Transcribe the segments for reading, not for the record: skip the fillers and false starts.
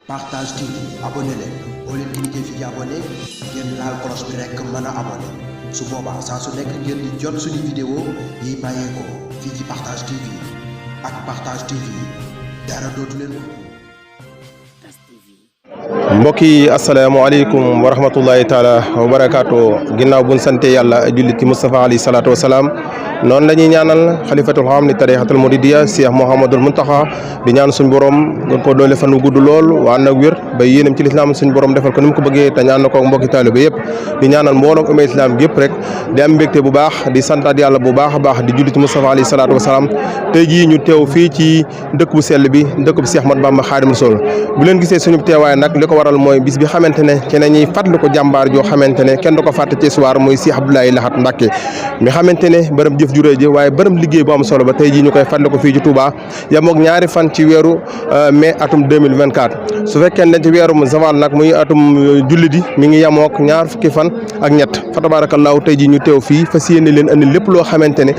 Partage TV abonné leen boo leen cliquer fii abonné ngeen laal cloche bi rek mën a abonné su boobaa saa su nekk ngeen di jot suñu vidéo yi bàyyeekoo fii ci Partage TV ak Partage TV dara dootu leen mbokk yi asalaamaaleykum wa rahmatullahi taala wa barakaatu ginnaaw buñ sante yàlla jullit ci Moustapha alayhi salaatu wa salaam noonu la ñuy ñaanal xalifatul xam li tarixatul muridiyya Cheikh Mouhamadul Muntaxa di ñaan suñ borom gën ko doole fan wu gudd lool waa nag wér ba yéenam ci lislaam suñ borom defal ko ni mu ko bëggee te ñaan na ko mbokki taalibe yëpp di ñaanal mbooloom umma islam gépp rek di am mbégte bu baax di santaat yàlla bu baax a baax di jullit ci Moustapha alayhi salaatu wa salaam tey jii ñu teew fii ci dëkk bu sell bi dëkk bu Cheikh Ahmadou Bamba Xaadimu Rasuul bu leen gisee suñu teewaay nag li ko waral mooy bis bi xamante ne ci nañuy fàttali ko jàmbaar joo xamante ne kenn du ko fàtte ci histoire muy Cheikh Abdoulaye Lahat Mbacké mi xamante ne bërëm jëf ju rëy ji waaye bërëm liggéey bu am solo ba tey jii ñu koy fàttali ko fii ci Touba yamook ñaari fan ci weeru mai atum 2024 su fekkee ne ci weeru zawal nag muy atum julli di mi ngi yamook ñaar fukki fan ak ñett fa tabaarakallaahu tey jii ñu teew fii fas yéene leen andi lépp loo xamante ne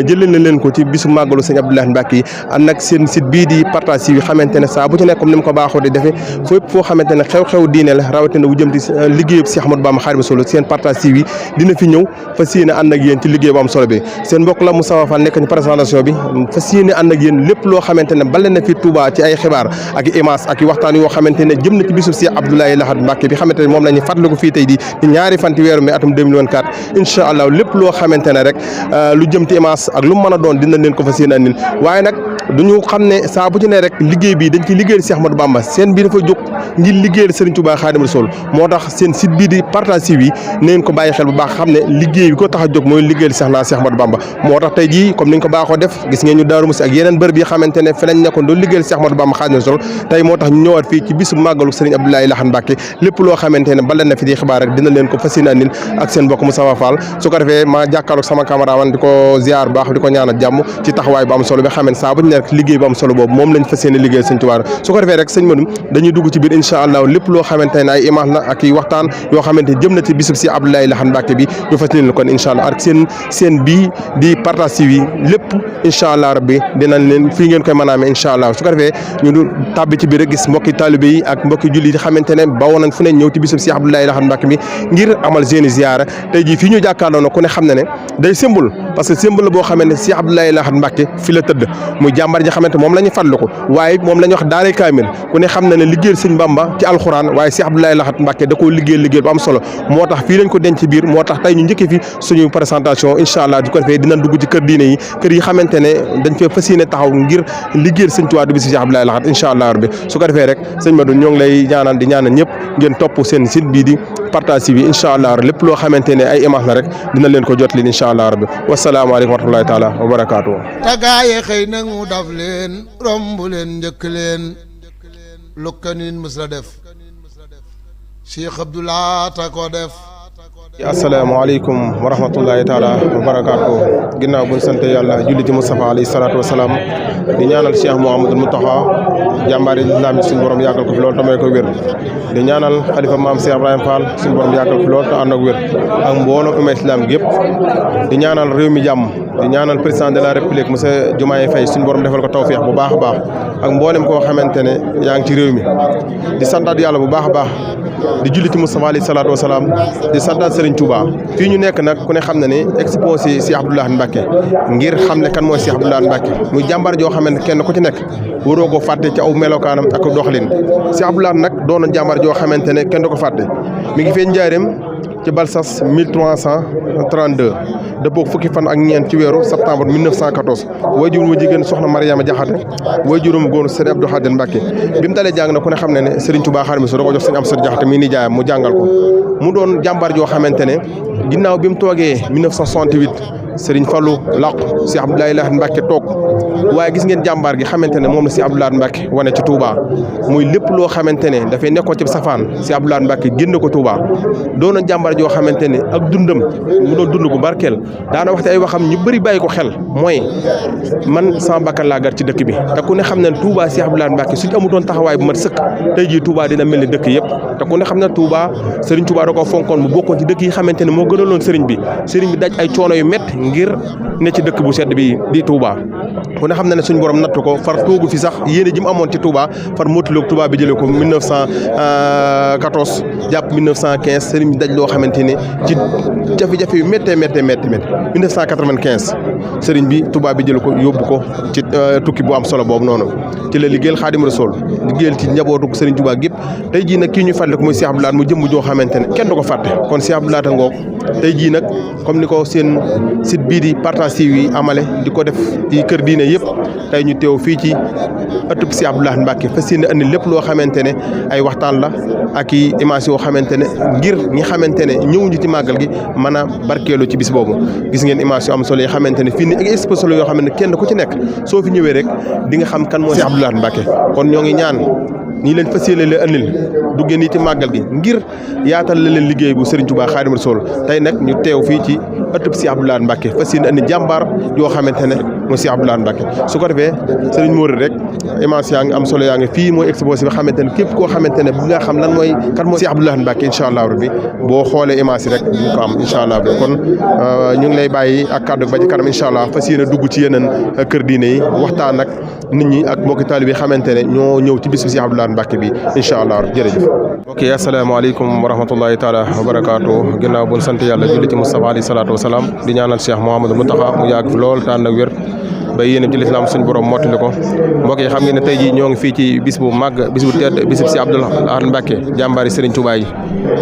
jëlee na leen ko ci bisu màggalu sëñ Abdoulaye Mbacké yi ànd ak seen site bii di Partage TV xamante ne saa bu ci nekk comme ni mu ko baaxoo di defee fépp foo xamante ne xew-xew diine la rawatina bu jëm ci liggéeyub Cheikh Ahmadou Bamba Xaadimu Rasuul seen Partage TV dina fi ñëw fas yéene ànd ak yéen ci liggéey bu am solo bi seen mbokk la Moustapha Fall nekk ci présentation bi fas yéene ànd ak yéen lépp loo xamante ne bale na fi Touba ci ay xibaar ak image ak waxtaan yoo xamante ne jëm na ci bisub Cheikh Abdoulaye Lahat Mbacké bi xamante ne moom la ñuy fàttaliku fii tey di ñaari fan ci weeru mai atum 2024 incha allah lépp loo xamante ne rek lu jëm ci image ak lu mu mën a doon dina leen ko fas yéene andil waaye nag duñu xam ne saa bu ci ne rek liggéey bi dañ ci liggéeyal Cheikh Ahmadou Bamba seen bi dafa jóg ngir liggéeyal Serigne Touba Xaadimu Rasuul moo tax seen site bii di Partage TV neen ko bàyyi xel bu baax xam ne liggéey bi ko tax a jóg mooy liggéeyal Cheikh Ahmadou Bamba moo tax tey jii comme niñ ko baaxoo def gis ngeen ñu Daaru Musi ak yeneen bërëb yi xamante ne fi lañ nekkoon doon liggéeyal Cheikh Ahmadou Bamba Xaadimu Rasuul tey moo tax ñu ñëwaat fii ci bisu màggalu Serigne Abdoulaye Lahat Mbacké lépp loo xamante ne bala na fi di xibaar rek dina leen ko fas yéene andil ak seen mbokk Moustapha Fall su ko defee ma jàkkaarloog sama cameraman di ko ziar bu baax di ko ñaanal jàmm ci taxawaay bu am solo bi xamante saa bu ñu ne rek liggéey bu am solo boobu moom lañ fas yéene liggéeyal Serigne Touba su ko defee rek sëñ Madou dañuy dugg ci biir incha allah lépp loo xamante ne ay image la ak i waxtaan yoo xamante ne jëm na ci bisub si Abdoulaye Lahat Mbacké bi ñu fas yéene kon incha allah ak seen bii di Partage TV lépp incha allah rabbi dinañ leen fii ngeen koy mën a amee incha allah su ko defee ñu tàbbi ci biir rek gis mbokki taalibe yi ak mbokki julli yi xamante ne bawoo nañ fu ne ñëw ci bisub si Abdoulaye Lahat Mbacké bi ngir amal seeni ziyaara tey jii fii ñu jàkkaarloo na ku ne xam ne ne day symbole parce que symbole la boo xamante ne si Abdoulaye Lahat Mbacké fi la tëdd muy jàmbar ji xamante moom la ñu fàttaliku waaye moom la ñu wax daare kaamil ku ne xam na ne liggéeyal sëñ Bamba ci alxuraan waaye si Abdoulaye Lahat Mbacké da koo liggéey bu am solo moo tax fii lañ ko denc ci biir moo tax tey ñu njëkkee fi suñu présentation incha allah di ko defee dinañ dugg ci kër diine yi kër yi xamante ne dañ fee fas yéene taxaw ngir liggéeyal sëñ Tuubaa bi si Abdoulaye Lahat incha allah rabbi su ko defee rek sëñ Madou ñoo ngi lay ñaanal di ñaanal ñëpp ngeen topp seen site bii di Partage TV incha allah lépp loo xamante ne ay image la rek dina leen ko jot leen incha allah rabbi wasalaamaaleykum wa rahmatullahi taala wa barakaatu. tagaaye xëy na mu daf leen romb leen njëkk leen lu kanin mës la def Cheikh Abdoulaye ta ko def. asalaamaaleykum wa rahmatullahi taala wa barakaatu ginnaaw buñ sant yàlla julli ci Moustapha alayhi salaatu wa salaam di ñaanal Cheikh Mouhamadul Mountakha jàmbaari lislaam suñu borom yàggal ko fi loolu tamay ko wér di ñaanal xalifa maam Cheikh Ibrahima Fall suñu borom yàggal ko fi loolu te ànd ak wér ak mbooloo umma islam gépp di ñaanal réew mi jàmm di ñaanal président de la république monsieur Diomaye Faye suñu borom defal ko tawfeex bu baax a baax ak mboolem koo xamante ne yaa ngi ci réew mi di santaat yàlla bu baax a baax di julli ci Moustapha alayhi salaatu wa salaam di santaat Serigne Touba fii ñu nekk nag ku ne xam na ne exposé Cheikh Abdoulaye Lahat Mbacké ngir xam ne kan mooy Cheikh Abdoulaye Lahat Mbacké muy jàmbaar joo xamante kenn ku ci nekk waroo ko fàtte ci aw melokaanam ak doxalin Cheikh Abdoulaye nag doon na jàmbaar joo xamante ne kenn du ko fàtte mi ngi fee njaareem ci Balsas 1332 dëppoo fukki fan ak ñeent ci weeru septembre 1914 waajuram wu jigéen soxna Mariama Jaxate waajuram wu góor Serigne Abdou Khadir Mbacké bi mu dalee jàng na ku ne xam ne ne Serigne Touba Xaadimu Rasuul da ko jox Serigne Amsatu Jaxate mi nijaayam mu jàngal ko mu doon jàmbaar joo xamante ne ginnaaw bi mu toogee 1968 Serigne Fallou làqu Cheikh Abdoulaye Lahat Mbacké toog waaye gis ngeen jàmbaar gi xamante ne moom la Cheikh Abdoulaye Lahat Mbacké wane ci Touba muy lépp loo xamante ne dafay nekkoon ci safaan Cheikh Abdoulaye Lahat Mbacké génn ko Touba doon jàmbaar joo xamante ne ak dundam mu doon dund gu barkeel daana waxte ay waxam ñu bëri bàyyi ko xel mooy man sama bakkan laa gar ci dëkk bi te ku ne xam ne Touba Cheikh Abdoulaye Lahat Mbacké suñu amutoon taxawaay bu mat sëkk tey jii Touba dina mel ni dëkk yëpp te ku ne xam ne Touba Serigne Touba da ko fonkoon mu bokkoon ci dëkk yi xamante ne moo gënaloon Serigne bi daj ay coono yu métti ngir ne ci dëkk bu sedd bi di Touba ku ne xam na ne suñu borom nattu ko far toogu fi sax yéene ji mu amoon ci Touba far motuloog Touba bi jëlee ko 1914 jàpp 1915 sëriñ bi daj loo xamante ne ci jafe-jafe yu méttee 1995 sëriñ bi Touba bi jëlee ko yóbbu ko ci tukki bu am solo boobu noonu ci la liggéeyal Xaadim Rasuul liggéeyal ci njabootu sëriñ Touba gépp tey jii nag kii ñu fàttali ko muy Cheikh Abdou Lahad mu jëmm joo xamante ne kenn du ko fàtte kon Cheikh Abdou Lahad a ngoog tey jii nag comme ni ko seen site bii di Partage yi amale di ko def ci kër diine yëpp tey ñu teew fii ci ëttub Cheikh Abdou Lahad Mbacké fas yéene andi lépp loo xamante ne ay waxtaan la ak i image yoo xamante ne ngir ñi xamante ne ñëwuñu ci màggal gi mën a barkeelu ci bis boobu gis ngeen image yu am solo yi xamante ne fii ni ay exposition yoo xam ne kenn ku ci nekk soo fi ñëwee rek di nga xam kan mooy Cheikh Abdou Lahad Mbacké kon ñoo ngi ñaan nii leen fas yéene leen andil duggee nii ci màggal gi ngir yaatal la leen liggéey bu Serigne Touba Xaadimu Rasuul tey nag ñu teew fii ci ëttub Cheikh Abdou Lahad Mbacké fas yéene andi jàmbaar yoo xamante ne mooy Cheikh Abdou Lahad Mbacké su ko defee Serigne Mor rek image yaa ngi am solo yaa ngi fii mooy exposé bi xamante ne képp koo xamante ne bu nga xam lan mooy kan mooy Cheikh Abdou Lahad Mbacké incha allah rabbi boo xoolee image yi rek ñu ko am incha allah rabbi kon ñu ngi lay bàyyi ak kàddu ba ci kanam incha allah fas yéene dugg ci yeneen kër diine yi waxtaan ak nit ñi ak mbokki taalibe yi xamante ne ñoo ñëw ci bis bi Cheikh Abdou Lahad Mbacké bi incha allah jërëjëf. ok asalaamaaleykum wa rahmatullahi taala wa barakaatu ginnaaw bu ñu sant yàlla julli ci Mustafa alayhi salaatu wa salaam di ñaanal Cheikh Mouhamadou Mountakha mu yàgg fi lool te ànd ak wér ba yéenam ci lislaam suñu borom mottali ko mbokk yi xam ngeen ne tey jii ñoo ngi fii ci bis bu màgg bis bu tedd bis bi Cheikh Abdou Lahad Mbacké jàmbaari Serigne Touba yi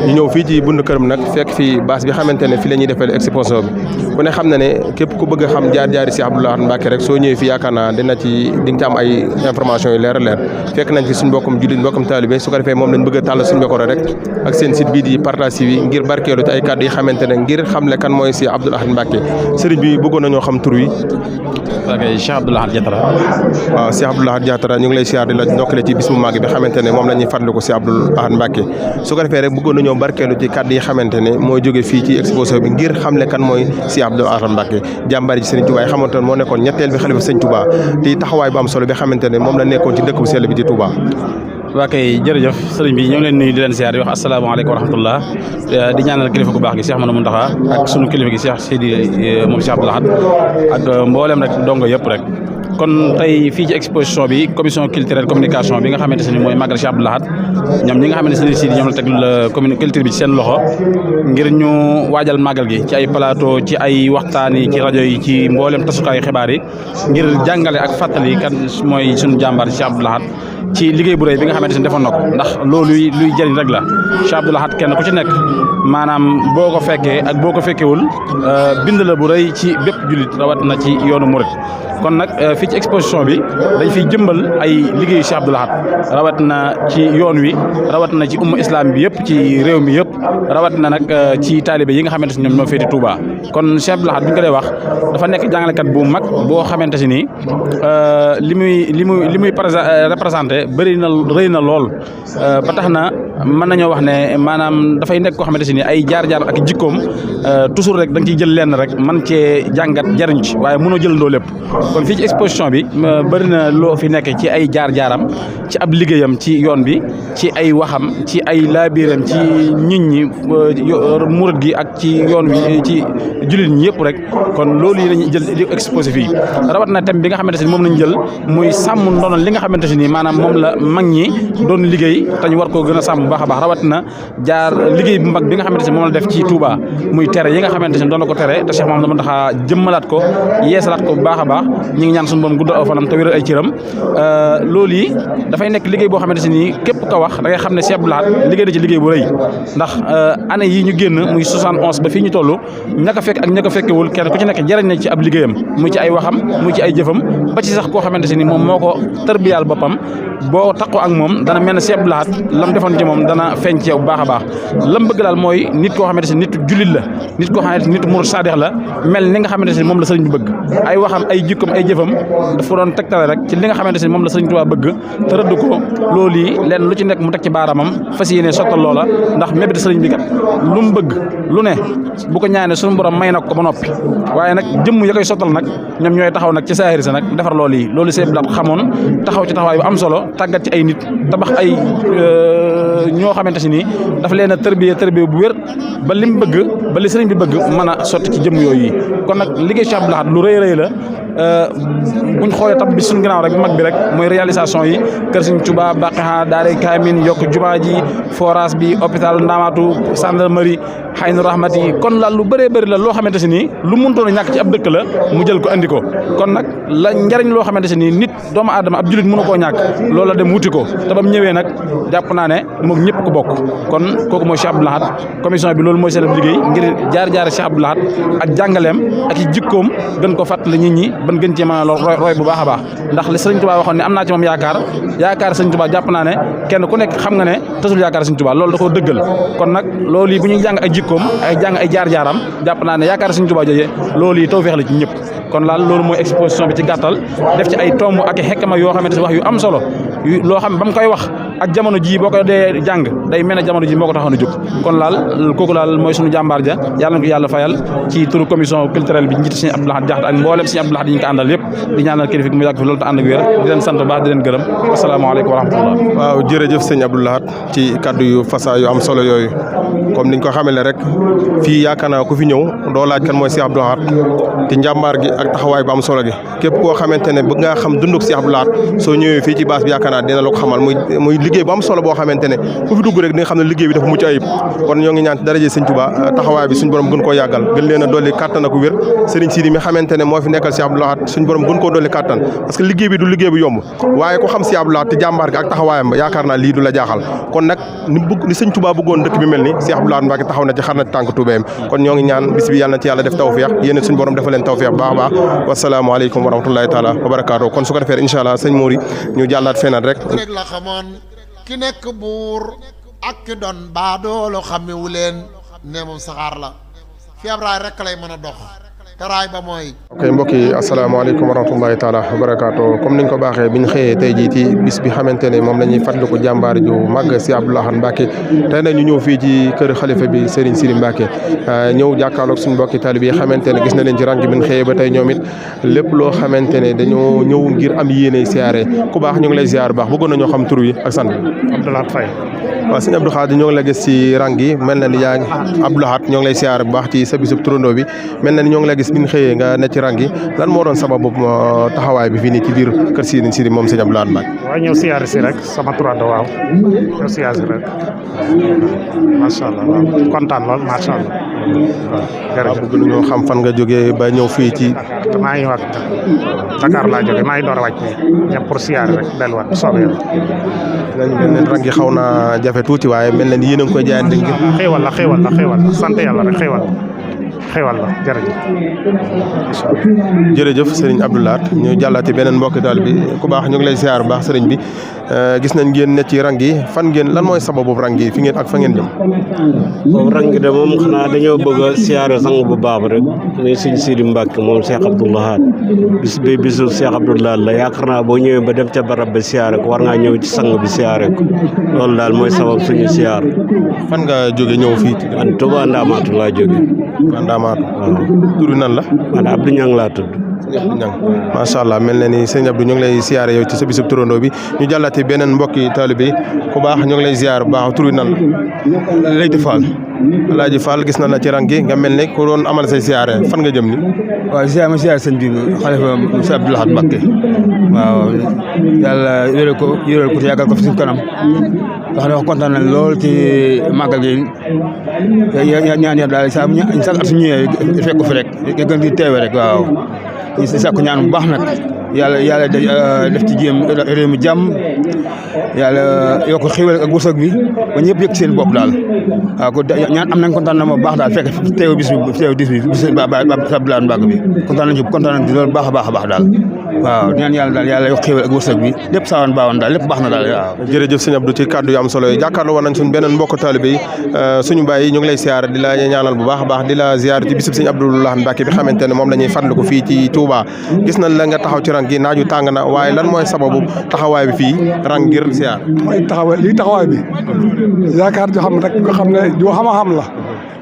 ñu ñëw fii ci bund këram nag fekk fii base bi xamante ne fi la ñuy defee exposition bi ku ne xam na ne képp ku bëgg a xam jaar-jaari Cheikh Abdou Lahad Mbacké rek soo ñëwee fi yaakaar naa di nga ci am ay information yu leer a leer fekk nañ fi suñu mbokkum jullit mbokkum taalibe su ko defee moom lañ bëgg a tàll suñu micro rek ak seen site bii di Partage yi ngir barkeelu ci ay kàddu yi xamante ne ngir xamle kan mooy Cheikh Abdou Lahad Mbacké sëriñ bi bëggoon nañoo xam tur wi. ok Cheikh Abdou Lahad Diatara. waaw Cheikh Abdou Lahad Diatara ñu ngi lay siyaar di la ndokkale ci bis bu màgg bi xamante ne moom la ñuy fàttaliku Cheikh Abdou Lahad Mbacké su ko defee rek bëggoon nañoo barkeelu ci kàddu yi xamante ne mooy jóge fii ci exposition bi ngir xamle kan mooy Cheikh Abdou Lahad Mbacké jàmbaari ci Serigne Touba yi xamante ne moo nekkoon ñetteel bi xalifa Serigne Touba te taxawaay bu am solo bi xamante ne moom la nekkoon ci dëkk bu sell bi di Touba. waa kay jërëjëf sëriñ bi ñoo ngi leen nuyu di leen siyaar di wax asalaamaaleykum wa rahmatullah di ñaanal kilifa gu baax gi Cheikh Mouhamadou Mountakha ak sunu kilifa gi Cheikh Sidi moom Cheikh Abdou Lahad ak mboolem rek dongo yëpp rek kon tey fii ci exposition bi commission culturelle communication bi nga xamante ne mooy màggal Cheikh Abdou Lahad ñoom ñi nga xamante ne si ñoom la teg commune culture bi ci seen loxo ngir ñu waajal màggal gi ci ay plateau ci ay waxtaan yi ci rajo yi ci mboolem tasukaayu xibaar yi ngir jàngale ak fàttali kan mooy suñu jàmbaar Cheikh Abdou Lahad ci liggéey bu rëy bi nga xamante ne defoon na ko ndax loolu luy jëriñ rek la Cheikh Abdou Lahad kenn ku ci nekk maanaam boo ko fekkee ak boo ko fekkewul bind la bu rëy ci bépp jullit rawat na ci yoonu murit kon nag fii ci exposition bi dañ fiy jëmbal ay liggéeyu Cheikh Abdou Lahad rawat na ci yoon wi rawat na ci umma islam bi yëpp ci réew mi yëpp rawat na nag ci taalibe yi nga xamante ne ñoom ñoo féeti Touba kon Cheikh Abdou Lahad bi ñu ko dee wax dafa nekk jàngalekat bu mag boo xamante si ni li muy représenté bëri na rëy na lool ba tax na mën nañoo wax ne maanaam dafay nekk koo xamante si ni ay jaar-jaar ak jikkoom toujours rek da nga ciy jël lenn rek man cee jàngat jariñ ci waaye mënoo jël ndoo lépp kon fii ci exposition bi bëri na loo fi nekk ci ay jaar-jaaram ci ab liggéeyam ci yoon bi ci ay waxam ci ay laabiram ci nit ñi murit gi ak ci yoon wi ci jullit ñi yëpp rek kon loolu yi lañuy jël di exposé fii rawat na thème bi nga xamante si moom lañ jël muy sàmm ndono li nga xamante si ni maanaam moom la mag ñi doon liggéey te ñu war koo gën a sàmm bu baax a baax rawat na jaar liggéey bu mag bi nga xamante si moom la def ci Touba muy tere yi nga xamante si doon na ko tere te Cheikh Mouhamadou Mountakha jëmmalaat ko yeesalaat ko bu baax a baax ñi ngi ñaan suñu borom guddal aw fanam te wéral ay cëram loolu yi dafay nekk liggéey boo xamante si nii képp ko wax da ngay xam ne Cheikh Abdou Lahad liggéey na ci liggéey bu rëy ndax année yi ñu génn muy 71 ba fii ñu toll ña ko fekk ak ña ko fekkewul kenn ku ci nekk jariñ na ci ab liggéeyam muy ci ay waxam muy ci ay jëfam ba ci sax koo xamante si ni moom moo ko tërbiyaal boppam boo taqoo ak moom dana mel ne Cheikh Abdou Lahad lam defoon ci moom dana feeñ ci yow bu baax a baax lam bëgg daal mooy nit koo xamante si nit jullit la nit koo xamante nit murid saadix la mel ni nga xamante si moom la sëriñ bi bëgg ay waxam ay jikkoom ay jëfam dafa doon tegtale rek ci li nga xamante si moom la sëriñ Tuubaa bëgg te rëdd ko loolu yi leen lu ci nekk mu teg ci baaramam fas yéene sottal loola ndax mébét sëriñ bi kat lu mu bëgg lu ne bu ko ñaanee suñu borom may na ko ba noppi waaye nag jëmm ya koy sottal nag ñoom ñooy taxaw nag ci saahir sa nag defar loolu yi loolu Cheikh Abdou Lahad xamoon taxaw ci taxawaay bu am solo tàggat ci ay nit tabax ay ñoo xamante si nii dafa leen a tërbiye bu wér ba li mu bëgg ba li sëriñ bi bëgg mën a sotti ci jëmm yooyu yi kon nag liggéey Cheikh Abdou Lahad lu rëy rëy la buñ xoolee tab bi suñu gannaaw rek mag bi rek mooy réalisation yi kër Sëriñ Tuubaa Baqiha daare Kaamin yokk jumaa ji forage bi hôpital Ndamatou gendarmerie Xaynu Rahmati kon laal lu bëree bëri la loo xamante si nii lu mënutoon a ñàkk ci ab dëkk la mu jël ko andi ko kon nag la njariñ loo xamante si nii nit doomu aadama ab julit mënu koo ñàkk loolu la dem wuti ko te ba mu ñëwee nag jàpp naa ne moom ñëpp ko bokk kon kooku mooy Cheikh Abdou Lahad commission bi loolu mooy seen liggéey ngir jaar Cheikh Abdou Lahad ak jàngaleem ak i jikkoom gën ko fàttali nit ñi ban gën cee mën a roy bu baax a baax ndax li Sëriñ Tuubaa waxoon ne am naa ci moom yaakaar Sëriñ Tuubaa jàpp naa ne kenn ku nekk xam nga ne tasul yaakaar Sëriñ Tuubaa loolu da koo dëggal kon nag loolu yi bu ñuy jàng ay jikkoom ay jàng ay jaar-jaaram jàpp naa ne yaakaar Sëriñ Tuubaa jooje loolu yi tawfeex la ci ñëpp kon laal loolu mooy exposition bi ci gàttal def ci ay tomb ak xekkama yoo xamante ne wax yu am solo loo xam ba mu koy wax ak jamono ji boo ko dee jàng day mel ne jamono ji moo ko taxoon a jóg kon laal kooku laal mooy sunu jàmbaar ja yàlla na ko yàlla fayal ci turu commission culturelle bi njiit Sëriñ Abdou Lahad Jaxate ak mboolem Sëriñ Abdou Lahad yi ñu ko àndal yëpp di ñaanal kilifa mu yàgg fi loolu te ànd ak wér di leen sant baax di leen gërëm asalaamaaleykum wa rahmatullah waaw jërëjëf Sëriñ Abdou Lahad ci kaddu yu fasa yu am solo yooyu comme niñ ko xamee rek fii yaakaar naa ku fi ñëw doo laaj kan mooy Sëriñ Abdou Lahad ci njàmbaar gi ak taxawaay bu am solo gi képp koo xamante ne bëgg nga xam dunduk Sëriñ Abdou Lahad soo ñëwee fii ci baas bi yaakaar naa dina la ko xamal muy liggéey bu am solo boo xamante ne ku fi dugg rek di nga xam ne liggéey bi dafa mucc ayib kon ñoo ngi ñaan daraje Sëriñ Tuubaa taxawaay bi suñu borom gën koo yàggal gën leen a dolli kàttan ak wér Sëriñ Sidi mi xamante ne moo fi nekkal Sëriñ Abdou Lahad suñu borom gën koo dolli kàttan parce que liggéey bi du liggéey bu yomb waaye ku xam Sëriñ Abdou Lahad te jàmbaar gi ak taxawaayam yaakaar naa lii du la jaaxal kon nag ni Sëriñ Tuubaa bëggoon dëkk bi mel ni Sëriñ Abdou Lahad Mbacké taxaw na ci xar na ci tànk tuubéyam kon ñoo ngi ñaan bis bi yàlla na ci yàlla def tawfeex yéen suñu borom dafa leen tawfeex baax a baax wasalaamu aleykum wa rahmatullahi taala wa barakaatu kon su ko defee incha allah sëñ Mouri ñu jàllaat feneen rek la xamoon ki nekk buur ak ki doon baadoolo xamewu leen ne moom saxaar la fi ab raay rek lay mën a dox te raay ba mooy ok mbokk yi asalaamaaleykum wa rahmatullahi taala wa barakaatu comme niñ ko baaxee biñ xëyee tey jii ci bis bi xamante ne moom la ñuy fàttaliku jàmbaar ju màgg Sëriñ Abdou Lahad Mbacké tey nag ñu ñëw fii ci kër xalifa bi Serigne Sidi Mbacké ñëw jàkkaarloog suñu mbokki taalibe yi xamante ne gis na leen ci rang biñ xëyee ba tey ñoom it lépp loo xamante ne dañoo ñëw ngir am yéene siyaare ku baax ñu ngi lay ziar baax bëggoon nañoo xam tur wi ak sant bi Abdou Lahad Faye waaw sëñ Abdou Khadre ñoo ngi la gis ci rang gi mel na ni yaa ngi Abdou Lahad ñoo ngi lay siyaar bu baax ci sa bisub turandoo bi mel na ni ñoo ngi la gis biñ xëyee nga ne ci rang gi lan moo doon sababu taxawaay bi fii nii ci biir kër Serigne Sidi moom sëñ Abdou Lahad Mbacké waaw ñëw siyaare si rek sama turandoo waaw ñëw siyaare si rek macha allah waaw kontaan lool macha allah waaw jërëjëf bëgg nañoo xam fan nga jógee ba ñëw fii ci te maa ngi wax Dakar laa jógee maa ngi door a wàcc nii ñëpp pour siyaare rek delluwaat soobee yàlla mel na rang gi xaw naa jafe tuuti waaye mel na ni yéen a ngi koy jaayante ngir xéewal la sant yàlla rek xéewal la jërëjëf Serigne Abdou Lahad ñu jàllati beneen mbokki daal bi ku baax ñu ngi lay ziar bu baax Serigne bi gis nañ ngeen ne ci rang gi fan ngeen lan mooy sababu rang gi fi ngeen ak fa ngeen jëm boobu rang gi de moom xanaa dañoo bëgg a siyaare sang bu baax rek muy Serigne Sidi Mbacké moom Cheikh Abdou Lahad bis bi bisu Cheikh Abdou Lahad la yaakaar naa boo ñëwee ba dem ca barab ba siyaare ko war ngaa ñëw ci sang bi siyaare ko loolu daal mooy sabab suñu siyaar fan nga jóge ñëw fii man Touba Ndamatou laa jóge Ndamatou waaw tur nan la man Abdou Niang laa tudd macha allah mel na ni sëñ Abdou ñu ngi lay siyaare yow ci sa bisub turandoo bi ñu jàllati beneen mbokki taalibe bi ku baax ñu ngi lay ziar bu baax tur nan la Leyti Fall Alaaji Fall gis na la ci rang gi nga mel ne ku doon amal say siyaare fan nga jëm ni waaw ziar ma ziar sëñ bi xalifa Sëriñ Abdou Lahad Mbacké waaw yàlla yore ko te yàggal ko fi suñu kanam nga xam ne wax kontaan nañ lool ci màggal gi ñaan yàlla daal sax at su ñëwee fekk ko fi rek gën di teewe rek waaw ñu si sàkku ñaan bu baax nag yàlla def ci jéem réew mi jàmm yàlla yokk xéwal ak wërsëg bi ba ñëpp yëg seen bopp daal waaw ko ñaan am nañ kontaan na ma baax daal fekk teew bis bi bis Abdou Lahad Mbacké bi kontaan nañ ci loolu baax a baax daal waaw ñaan yàlla daal yàlla yokk xéwal ak wërsëg bi lépp saawan baawan daal lépp baax na daal waaw jërëjëf sëñ Abdou ci kàddu yu am solo yi jàkkaarloo war nañ suñ beneen mbokk taalibe yi suñu bàyyi ñu ngi lay siyaar di la ñaanal bu baax a baax di la ziar ci bisub sëñ Abdou Lahad Mbacké bi xamante ne moom la ñuy fàttaliku fii ci Touba gis nañ la nga taxaw ci rang gi naaju tàng na waaye lan mooy sababu taxawaay bi fii rang ngir siyaar mooy taxawaay bi yaakaar joo xam ne rek nga xam ne joo xam la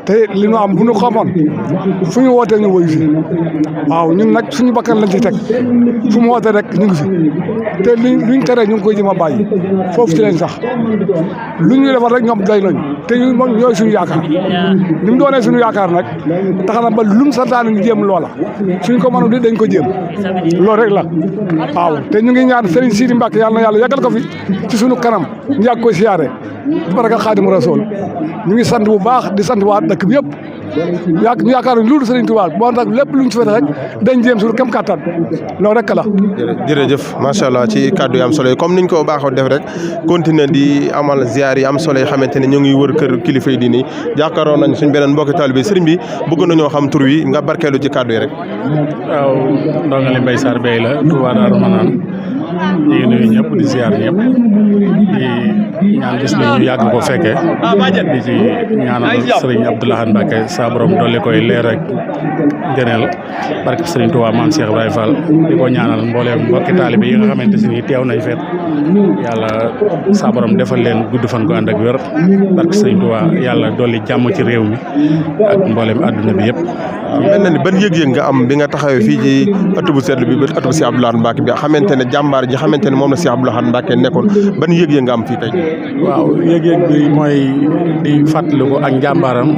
te li ñu am bu ñu xamoon fu ñu wootee ñu woyu fi waaw ñun nag suñu bakkan lañ ci teg fu mu wootee rek ñu ngi fi te luñ tere ñu ngi koy jëm a bàyyi foofu ci leen sax lu ñu defal rek ñoom day nañu te ñun ñooy suñu yaakaar ni mu doonee suñu yaakaar nag tax na ba lu mu santaane ñu jéem loola suñ ko mënul di dañ ko jéem loolu rek la waaw te ñu ngi ñaan Serigne Sidi Mbacke yàlla na yàlla yàggal ko fi ci suñu kanam ñu yàgg koy siyaare di baraka Xaadimu Rasuul ñu ngi sant bu baax di sant waa dëkk bi yëpp ñu yaakaar ñu loolu Serigne Touba boo tax lépp luñ ci fete rek dañ jéem suñu kem kattan loolu rek la. jërëjëf macha allah ci kàddu yi am solo yi comme niñ ko baaxoo def rek continuer di amal ziar yi am solo yi xamante ne ñu ngi wër kër kilifa yi diini jàkkaaroon nañ suñ beneen mbokki taalibe Serigne bi bëgg nañoo xam tur wi nga barkeelu ci kàddu yi rek. waaw ndongali Mbaye Sarr Bey la Touba Darou Manane ñu ngi nuyu ñëpp di ziar ñëpp di ñaan gis nañ ñu yàgg ko fekkee di ci ñaanal Serigne Abdou Lahad Mbacké sa borom dolli koy leer ak gëneel barke Serigne Touba Maam Cheikh Ibrahima Fall di ko ñaanal mbooleem mbokki taalibe yi nga xamante si ni teew nañ feet yàlla sa borom defal leen gudd fan ko ànd ak wér barke Serigne Touba yàlla dolli jàmm ci réew mi ak mbooleem àdduna bi yëpp. mel na ni ban yëg-yëg nga am bi nga taxawee fii ci ëtt bu sedd bi ba ëtt bu Cheikh Abdou Lahad Mbacké bi xamante ne jàmbaar ji xamante ne moom la Cheikh Abdou Lahad Mbacké nekkoon ban yëg-yëg nga am fii tey. waaw yëg-yëg bi mooy di fàttaliku ak njàmbaaram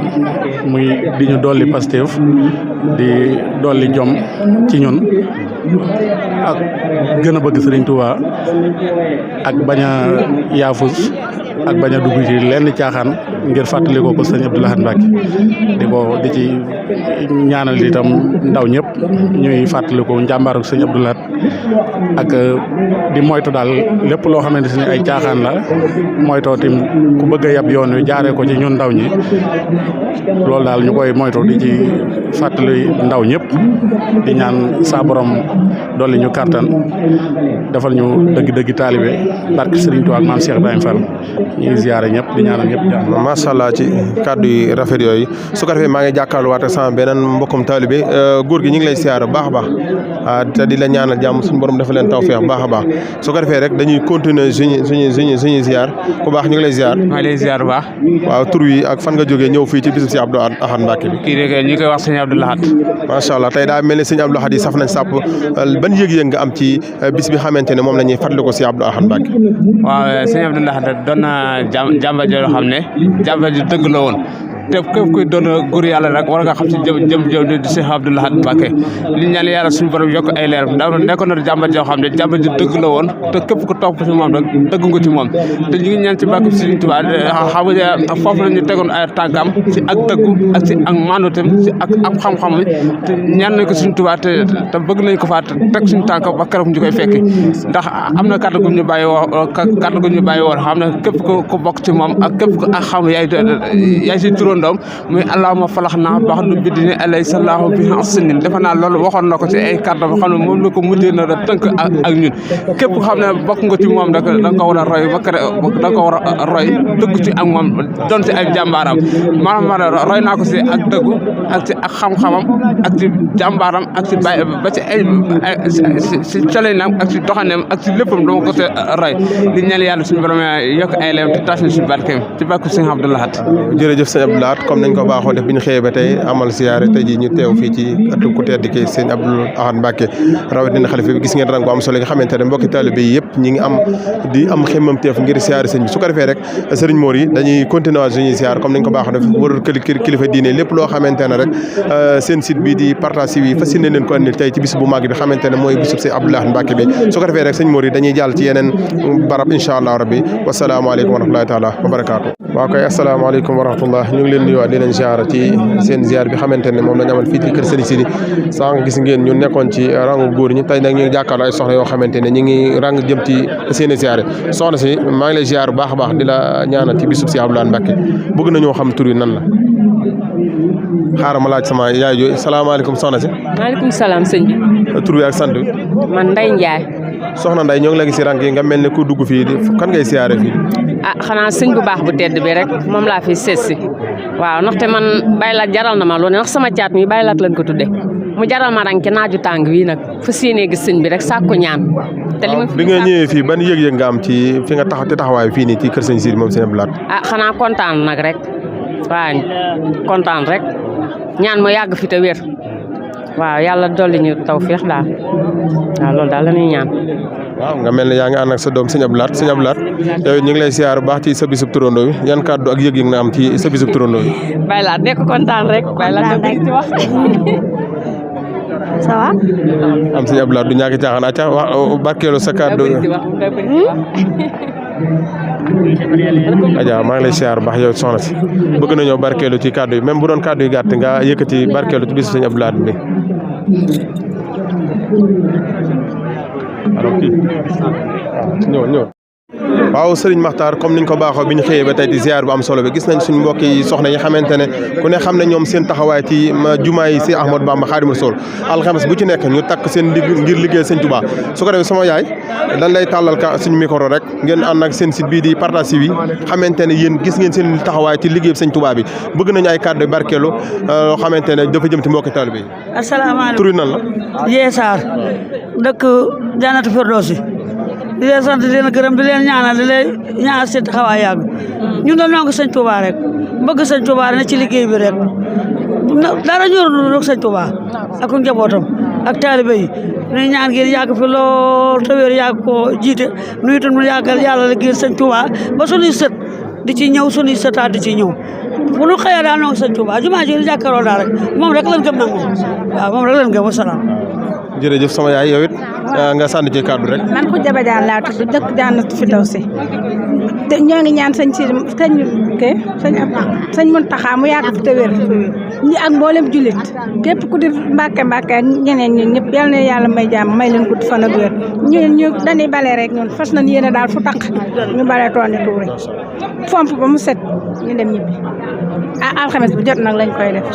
muy di ñu dolli Pastef di dolli jom ci ñun ak gën a bëgg Serigne Touba ak bañ a yaafus ak bañ a dugg ci lenn caaxaan ngir fàttalikoo ko sëñ Abdou Lahad Mbacké di ci ñaanal itam ndaw ñëpp ñuy fàttaliku njàmbaaru sëñ Abdou Lahad ak di moytu daal lépp loo xamante ne ay caaxaan la moytoo tim ku bëgg a yab yoon wi jaaree ko ci ñun ndaw ñi loolu daal ñu koy moytu di ci fàttali ndaw ñëpp di ñaan saa borom dolli ñu kàttan defal ñu dëgg-dëgg taalibe barke Serigne Touba ak Maam Cheikh Ibrahima Fall ñu ngi ziare ñëpp di ñaanal ñëpp jàmm. macha allah ci kàddu yi rafet yooyu su ko defee maa ngi jàkkaarloo waat ak sama beneen mbokkum taalibe góor gi ñu ngi lay ziare bu baax a baax te di la ñaanal jàmm suñu borom dafa leen tawfeex bu baax a baax su ko defee rek dañuy continuer suñu ziar ku baax ñu ngi lay ziar. maa ngi lay ziar bu baax. waaw tur wi ak fan nga jógee ñëw fii ci bisu Cheikh Abdou Lahad Mbacké bi. kii de ñu koy wax sëñ Abdou Lahad. macha allah tey daa mel ni sëñ Abdou Lahad yi saf nañ sàpp ban yëg-yëg nga am ci bis bi xamante ne moom la ñuy fàttaliku Cheikh Abdou Lahad Mbacké. waaw sëñ Abdou Lahad doon na jàmba joo xam ne jàmba ji dëgg la woon te képp kuy doon góor yàlla rek war nga xam si jëm di Cheikh Abdou Lahad Mbacké li ñaan yàlla suñu borom yokk ay leer ndax nekkoon na jàmba joo xam ne jàmba ji dëgg la woon te képp ku topp si moom rek dëgg nga ci moom te ñu ngi ñaan ci bàkk Serigne Touba xam nga foofu la ñu tegoon ay tànkam si ak dëggu ak si ak maandutem si ak am xam-xam bi te ñaan nañ ko Serigne Touba te bëgg nañ ko faa teg suñu tànk ba keroog ñu koy fekki ndax am na kàddu gu ñu bàyyi woon xam ne képp ku bokk ci moom ak képp ku ak xam yaay si turandoom muy allahumma falax naa baax nu biddini alay sallahu bi asinin defe naa loolu waxoon na ko ci ay kàddu xam ne moom la ko mujjee na tënk ak ñun képp ko xam ne bokk nga ci moom rek da nga ko war a roy ba kere da nga ko war a roy dëgg ci ak moom doon ci ay jàmbaaram maanaam roy naa ko si ak dëggu ak ci ak xam-xamam ak ci jàmbaaram ak ci bàyyi ba ci ay si colinam ak ci doxaneem ak ci léppam dama ko ci roy di ñaan yàlla suñu borom yokk ay leem te tas ñu si barkeem ci bàkku sëñ Abdou Lahad. jërëjëf sëñ Abdou Lahad comme nañ ko baaxoo def bi ñu xëyee ba tey amal siyaare tey ji ñu teew fii ci ëttu ku tedd ki sëñ Abdou Lahad Mbacké rawatina xalifa bi gis ngeen rang bu am solo nga xamante ne mbokki taalibe yi yëpp ñi ngi am xemmamteef ngir siyaare sëñ bi su ko defee rek sëriñ Mor yi dañuy continuer waat suñuy siyaare comme nañ ko baaxoo def wër kilifa diine lépp loo xamante ne rek seen site bi di partage yi fas yéene leen ko andil tey ci bis bu màgg bi xamante ne mooy bisub sëñ Abdou Lahad Mbacké bi su ko defee rek sëñ Mor yi dañuy jàll ci yeneen barab incha allah rabbi wasalaamaaleykum wa rahmatullahi taala wa barakaatu. waaw kay asalaamaaleykum wa rahmatullah ñu ngi leen nuyuwaat di leen ziar ci seen ziar bi xamante ne moom lañ amal fii ci kër Serigne Sidi sànq gis ngeen ñu nekkoon ci rangu góor ñi tey nag ñu ngi jàkkaarloo ay soxna yoo xamante ne ñu ngi rang jëm ci seen i ziar soxna si maa ngi lay ziar bu baax a baax di la ñaanal ci bisub si Abdou Lahad Mbacké bëgg nañoo xam tur yi nan la xaaral ma laaj sama yaay jooy salaamaaleykum soxna si. maaleykum salaam sëñ bi. tur bi ak sant bi. man Ndeye Ndiaye. soxna Ndeye ñoo ngi la gis si rang yi nga mel ne ku dugg fii kan ngay siyaare fii. ah xanaa sëñ bu baax bu tedd bi rek moom laa fi seet si waaw ndaxte man baylaat jaral na ma loolu ndax sama caat mi baylaat lañ ko tudde mu jaral ma rang ci naaju tàng wii nag fa séenee gis sëñ bi rek sàkku ñaan. te li ma fi bi nga ñëwee fii ban yëg-yëg nga am ci fi nga taxawaay fii nii ci kër sëñ Sidi moom sëñ Abdou Lahad. ah xanaa kontaan nag rek waaw kontaan rek ñaan mu yàgg fi te wér waaw yàlla dolli ñu tawfeex daal waaw loolu daal la ñuy ñaan. waaw nga mel ne yaa ngi ànd ak sa doom sëñ Abdou Lahad sëñ Abdou Lahad yow ñu ngi lay siyaar bu baax ci sa bisub turandoo bi yan kàddu ak yëg-yëg na am ci sa bisub turandoo bi. Baye Lahad nekk kontaan rek Baye Lahad nekk ci wax. ça va. am sëñ Abdou Lahad du ñàkk caaxaan acca wax barkeelu sa kàddu. Adja maa ngi lay siyaar baax yow soxna si bëgg nañoo barkeelu ci kàddu yi même bu doon kàddu yi gàtt nga yëkkati barkeelu ci bisu sëñ Abdou Lahad bi. ñëw waaw Serigne Makhtar comme niñ ko baaxoo bi ñu xëyee ba tey di ziar bu am solo bi gis nañ suñu mbokk yi soxna yi xamante ne ku ne xam ne ñoom seen taxawaay ci jumaa yi si Ahmadou Bamba Khadimu Rasul alxames bu ci nekk ñu takk seen ngir liggéey sëñ Touba su ko defee sama yaay dañ lay tàllal ka suñu micro rek ngeen ànd ak seen site bii di Partage TV xamante ne yéen gis ngeen seen taxawaay ci liggéey sëñ Touba bi bëgg nañu ay kàddu barkeelu loo xamante ne dafa jëm ci mbokki taalibe bi. asalaamaaleykum tur nan la. Yee Sarr dëkk Jannatul Firdawsi di leen sant di leen gërëm di leen ñaanal di leen ñaanal seen taxawaay yàgg ñun dañoo nongu sëñ Touba rek bëgg sëñ Touba rek ne ci liggéey bi rek dara ñor rek sëñ Touba ak njabootam ak taalibe yi ñu ñaan ngeen yàgg fi lool te wér yàgg koo jiite nu itam nu yàggal yàlla liggéey sëñ Touba ba suñuy sët di ci ñëw suñuy sëtaat di ci ñëw bu ñu xëyee daal nongu sëñ Touba jumaa ji jàkkaarloo daal rek moom rek lañ gëm nag moom waaw moom rek lañ gëm wasalaam. jërëjëf sama yaay yow it nga sànni ci kàddu rek. man ko Jaba Jaan laa tudd dëkk Jannatul Firdawsi te ñoo ngi ñaan sëñ Muntaxa mu yàgg fi te wér ñi ak mboolem jullit képp ku di Mbàkke ak ñeneen ñi ñëpp yal na yàlla may jàmm may leen gudd fan ak wér ñu dañuy bale rek ñun fas nañ yéene daal fu taq ñu bale tooni tuuri fomp ba mu set ñu dem ñibbi alxames bu jot nag lañ koy def.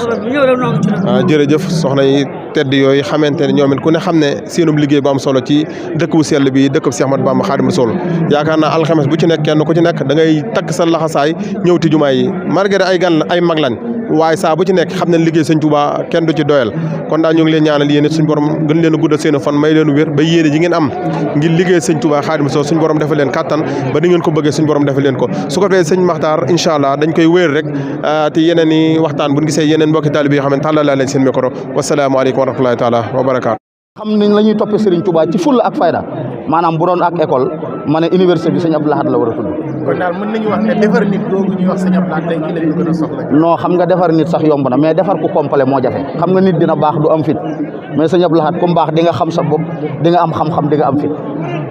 jërëjëf soxna yi tedd yooyu xamante ne ñoom it ku ne xam ne seenub liggéey bu am solo ci dëkk bu sell bi dëkk bu Cheikh Ahmadou Bamba Khadimu Rasul yaakaar naa alxames bu ci nekk kenn ku ci nekk da ngay takk sa laxasaay ñëw ti jumaa yi malgré ay gan ay mag lañ waaye saa bu ci nekk xam ne liggéey sëñ Touba kenn du ci doyal kon daal ñu ngi leen ñaanal yéen it suñu borom gën leen a guddal seen fan may leen wér ba yéene ji ngeen am ngir liggéey sëñ Touba Khadimu Rasul suñu borom defal leen kattan ba ni ngeen ko bëggee suñu borom defal leen ko su ko defee sëñ Makhtar incha allah dañ koy wéer rek te yeneen i waxtaan bu ñu gisee yeneen mbokki taalibe yi xam ne tàllal laa leen seen micro wasalaamaaleykum wa rahmatulahi taala wa barakaatu. xam nañ la ñuy toppee Serigne Touba ci fulla ak fayda maanaam bu doon ak école ma ne université bi sëñ Abdou Lahad la war a tudd. kon daal mën nañu wax ne defar nit googu ñuy wax sëñ Abdou Lahad tey jii lañ ko gën a soxla. non xam nga defar nit sax yomb na mais defar ku complet moo jafe xam nga nit dina baax du am fit mais sëñ Abdou Lahad ku baax di nga xam sa bopp di nga am xam-xam di nga am fit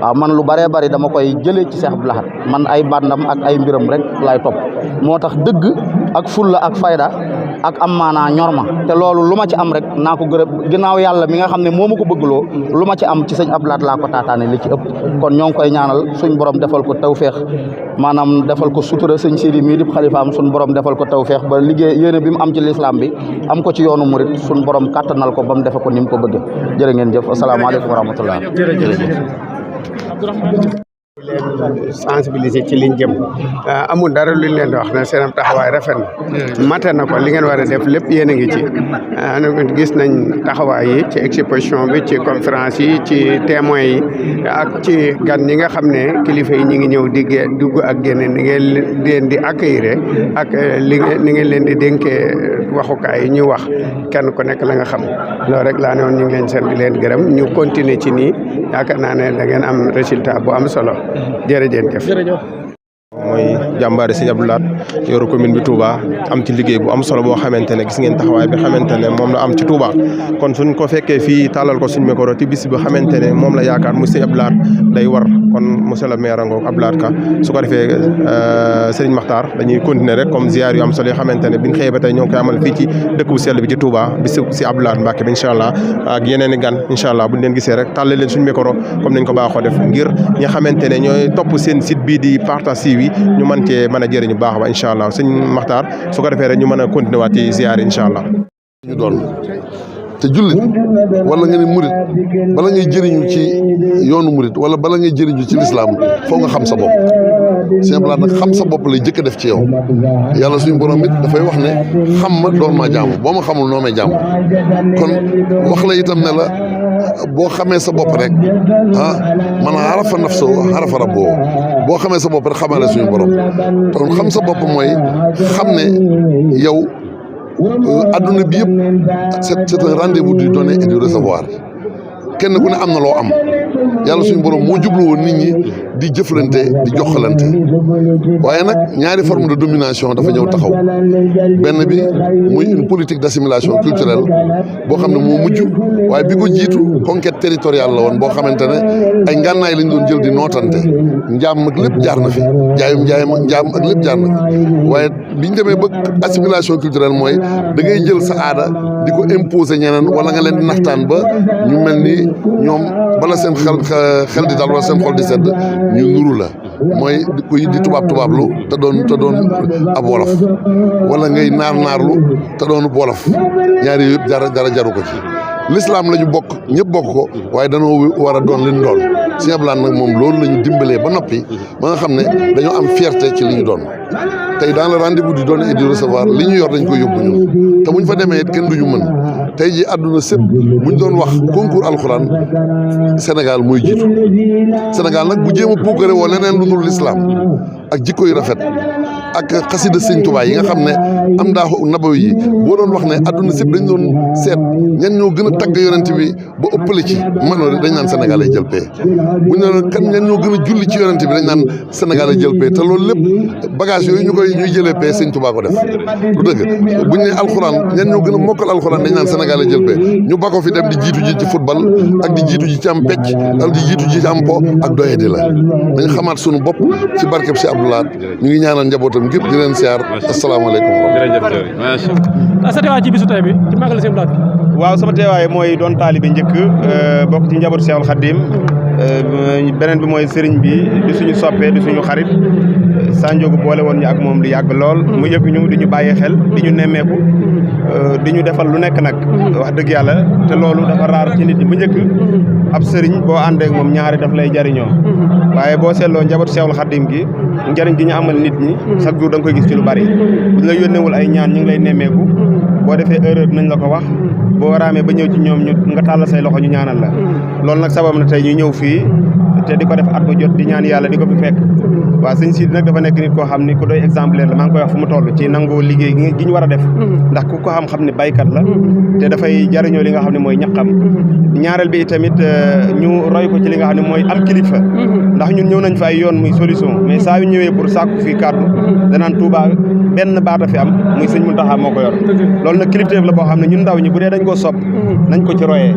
waaw man lu bëree bëri dama koy jëlee ci Cheikh Abdou Lahad man ay bandam ak ay mbiram rek laay topp moo tax dëgg ak fulla ak fayda ak am maanaa ñor ma te loolu lu ma ci am rek naa ko gërëm ginnaaw yàlla mi nga xam ne moo ma ko bëggloo lu ma ci am ci sëñ Abdou Lahad laa ko taataane li ci ëpp kon ñoo ngi koy ñaanal suñ borom defal ko tawféex maanaam defal ko sutura sëñ Sidi mii di xalifaam suñ borom defal ko tawféex ba liggéey yéene bi mu am ci lislaam bi am ko ci yoonu murit suñ borom kàttanal ko ba mu defe ko ni mu ko bëgge jërë ngeen jëf asalaamaaleykum wa rahmatullah leen sensibiliser ci liñ jëm amul dara luñ leen di wax ne seen taxawaay rafet na mate na ko li ngeen war a def lépp yéen a ngi ci gis nañ taxawaay yi ci exposition bi ci conférence yi ci témoins yi ak ci gan ñi nga xam ne kilifa yi ñi ngi ñëw di dugg ak génne ni ngeen leen di accueillir ak ni ngeen leen di dénkee waxukaay yi ñu wax kenn ku nekk la nga xam loolu rek laa ne woon ñu ngi leen seen di leen gërëm ñu continuer ci nii yaakaar naa ne da ngeen am résultat bu am solo jërëjëf. mooy jàmbaari sëñ Abdou Lahad yoru commune bi Touba am ci liggéey bu am solo boo xamante ne gis ngeen taxawaay bi xamante ne moom la am ci Touba kon suñ ko fekkee fii tàllal ko suñ micro ci bis bi xamante ne moom la yaakaar mu sëñ Abdou Lahad day war kon monsieur le maire ngoog Abdou Lahad Ka su ko defee Serigne Makhtar dañuy continuer rek comme ziar yu am solo yoo xamante ne biñ xëyee ba tey ñoo ngi koy amal fii ci dëkk bu sell bi ci Touba bis si Abdou Lahad Mbacké bi incha allah ak yeneen i gan incha allah buñ leen gisee rek tàllal leen suñ micro comme nañ ko baaxoo def ngir ñi xamante ne ñooy topp seen site bii di Partage TV ñu mën cee mën a jëriñu baax ba incha allah sëñ Makhtar su ko defee rek ñu mën a continuer waat ci ziar incha allah. ñu doon te jullit wala nga ni murit bala ngay jëriñu ci yoonu murit wala bala ngay jëriñu ci lislaam foo nga xam sa bopp sëñ Abdou Lahad nag xam sa bopp lay jëkk a def ci yow yàlla suñu borom it dafay wax ne xam ma doon maa jaamu boo ma xamul noo may jaamu kon wax la itam ne la boo xamee sa bopp rek man arafa nafso arafa rabbo boo xamee sa bopp rek xamale suñu borom kon xam sa bopp mooy xam ne yow adduna bi yëpp c'est un rendez-vous du donner et du recevoir kenn ku ne am na loo am yàlla suñu borom moo jublu woon nit ñi di jëflante di joxalante waaye nag ñaari forme de domination dafa ñëw taxaw benn bi muy une politique d'assimilation culturelle boo xam ne moo mujj waaye bi ko jiitu conquête territoriale la woon boo xamante ne ay ngànnaay lañ doon jël di nootante njaam ak lépp jaar na fi njaam ak lépp jaar na fi waaye biñ demee ba assimilation culturelle mooy da ngay jël sa aada di ko imposer ñeneen wala nga leen di naxtaan ba ñu mel ni ñoom bala seen xel di dal wala seen xol di sedd ñu nuru la mooy di tubaablu te doon ab wolof wala ngay naarlu te doon wolof ñaari yëpp dara jaru ko ci l'islam la ñu bokk ñëpp bokk ko waaye dañoo war a doon li ñu doon Sëñ Abdou Lahad nag moom loolu la ñu dimbalee ba noppi ba nga xam ne dañoo am fierté ci li ñu doon tey dans le rendez-vous du donner et du recevoir li ñu yor dañ koy yóbbu ñun te buñ fa demee it kenn duñu mën tey ji àdduna sépp buñ doon wax concours alxuraan Sénégal mooy jiitu Sénégal nag bu jéem a puukare woo leneen lu dul l'islam ak jikko yu rafet ak xasida Sëñ Tuubaa yi nga xam ne am daa nabawi yi boo doon wax ne àdduna sépp dañ doon seet ñan ñoo gën a tagg yonent bi ba ëppale ci mënoo dañ naan Sénégal ay jël pee buñ ne kan ñan ñoo gën a julli ci yonent bi dañ naan Sénégal ay jël pee te loolu lépp bagage yooyu ñuy jëlee pee Sëñ Tuubaa ko def du dëgg buñ ne alxuraan ñan ñoo gën a mokkal alxuraan dañ naan Sénégal ay jël pee ñu ba ko fi dem di jiitu ji ci football ak di jiitu ji ci am pecc ak di jiitu ji ci am po ak doyadi la dañ xamaat sunu bopp ci barkeb si Abdou Lahad ñu ngi ñaanal njabootam gépp di leen siyaar asalaamaaleykum. sa teewaay ci bisu tey bi ci màggal Sëñ Abdou Lahad. waaw sama teewaay mooy doon taalibe njëkk bokk ci njabootu Seexul Xaddim beneen bi mooy sëriñ bi di suñu soppee di suñu xarit Sanjoogu boole woon ñu ak moom di yàgg lool mu yëg ñu di ñu bàyyi xel di ñu nemmeeku di ñu defal lu nekk nag wax dëgg yàlla te loolu dafa raar ci nit ñi bu njëkk ab sëriñ boo àndee ak moom ñaari daf lay jariñoo waaye boo seetloo njabootu Seexul Xaddim gi njëriñ gi ñu amal nit ñi chaque jour da nga koy gis ci lu bari buñ la yónneewul ay ñaan ñu ngi lay nemmeeku boo defee erreur nañ la ko wax boo raamee ba ñëw ci ñoom nga tàll say loxo ñu ñaanal la loolu nag sabab na tey ñu ñëw fii te di ko def at bu jot di ñaan yàlla di ko fi fekk waaw sëñ Sidi nag dafa nekk nit koo xam ni ku doy exemplaire la maa ngi koy wax fu mu toll ci nangoo liggéey gi ñu war a def ndax ku ko xam ne baykat la te dafay jariñoo li nga xam ne mooy ñaqam ñaareel bi tamit ñu roy ko ci li nga xam ne mooy am kilifa ndax ñun ñëw nañ fa ay yoon muy solution mais saa yu ñëwee pour sàkku fii kàddu danaan Touba benn baata fi am muy sëñ Mountakha moo ko yor loolu nag kilifteef la boo xam ne ñun ndaw ñi bu dee dañ ko sopp nañ ko ci royee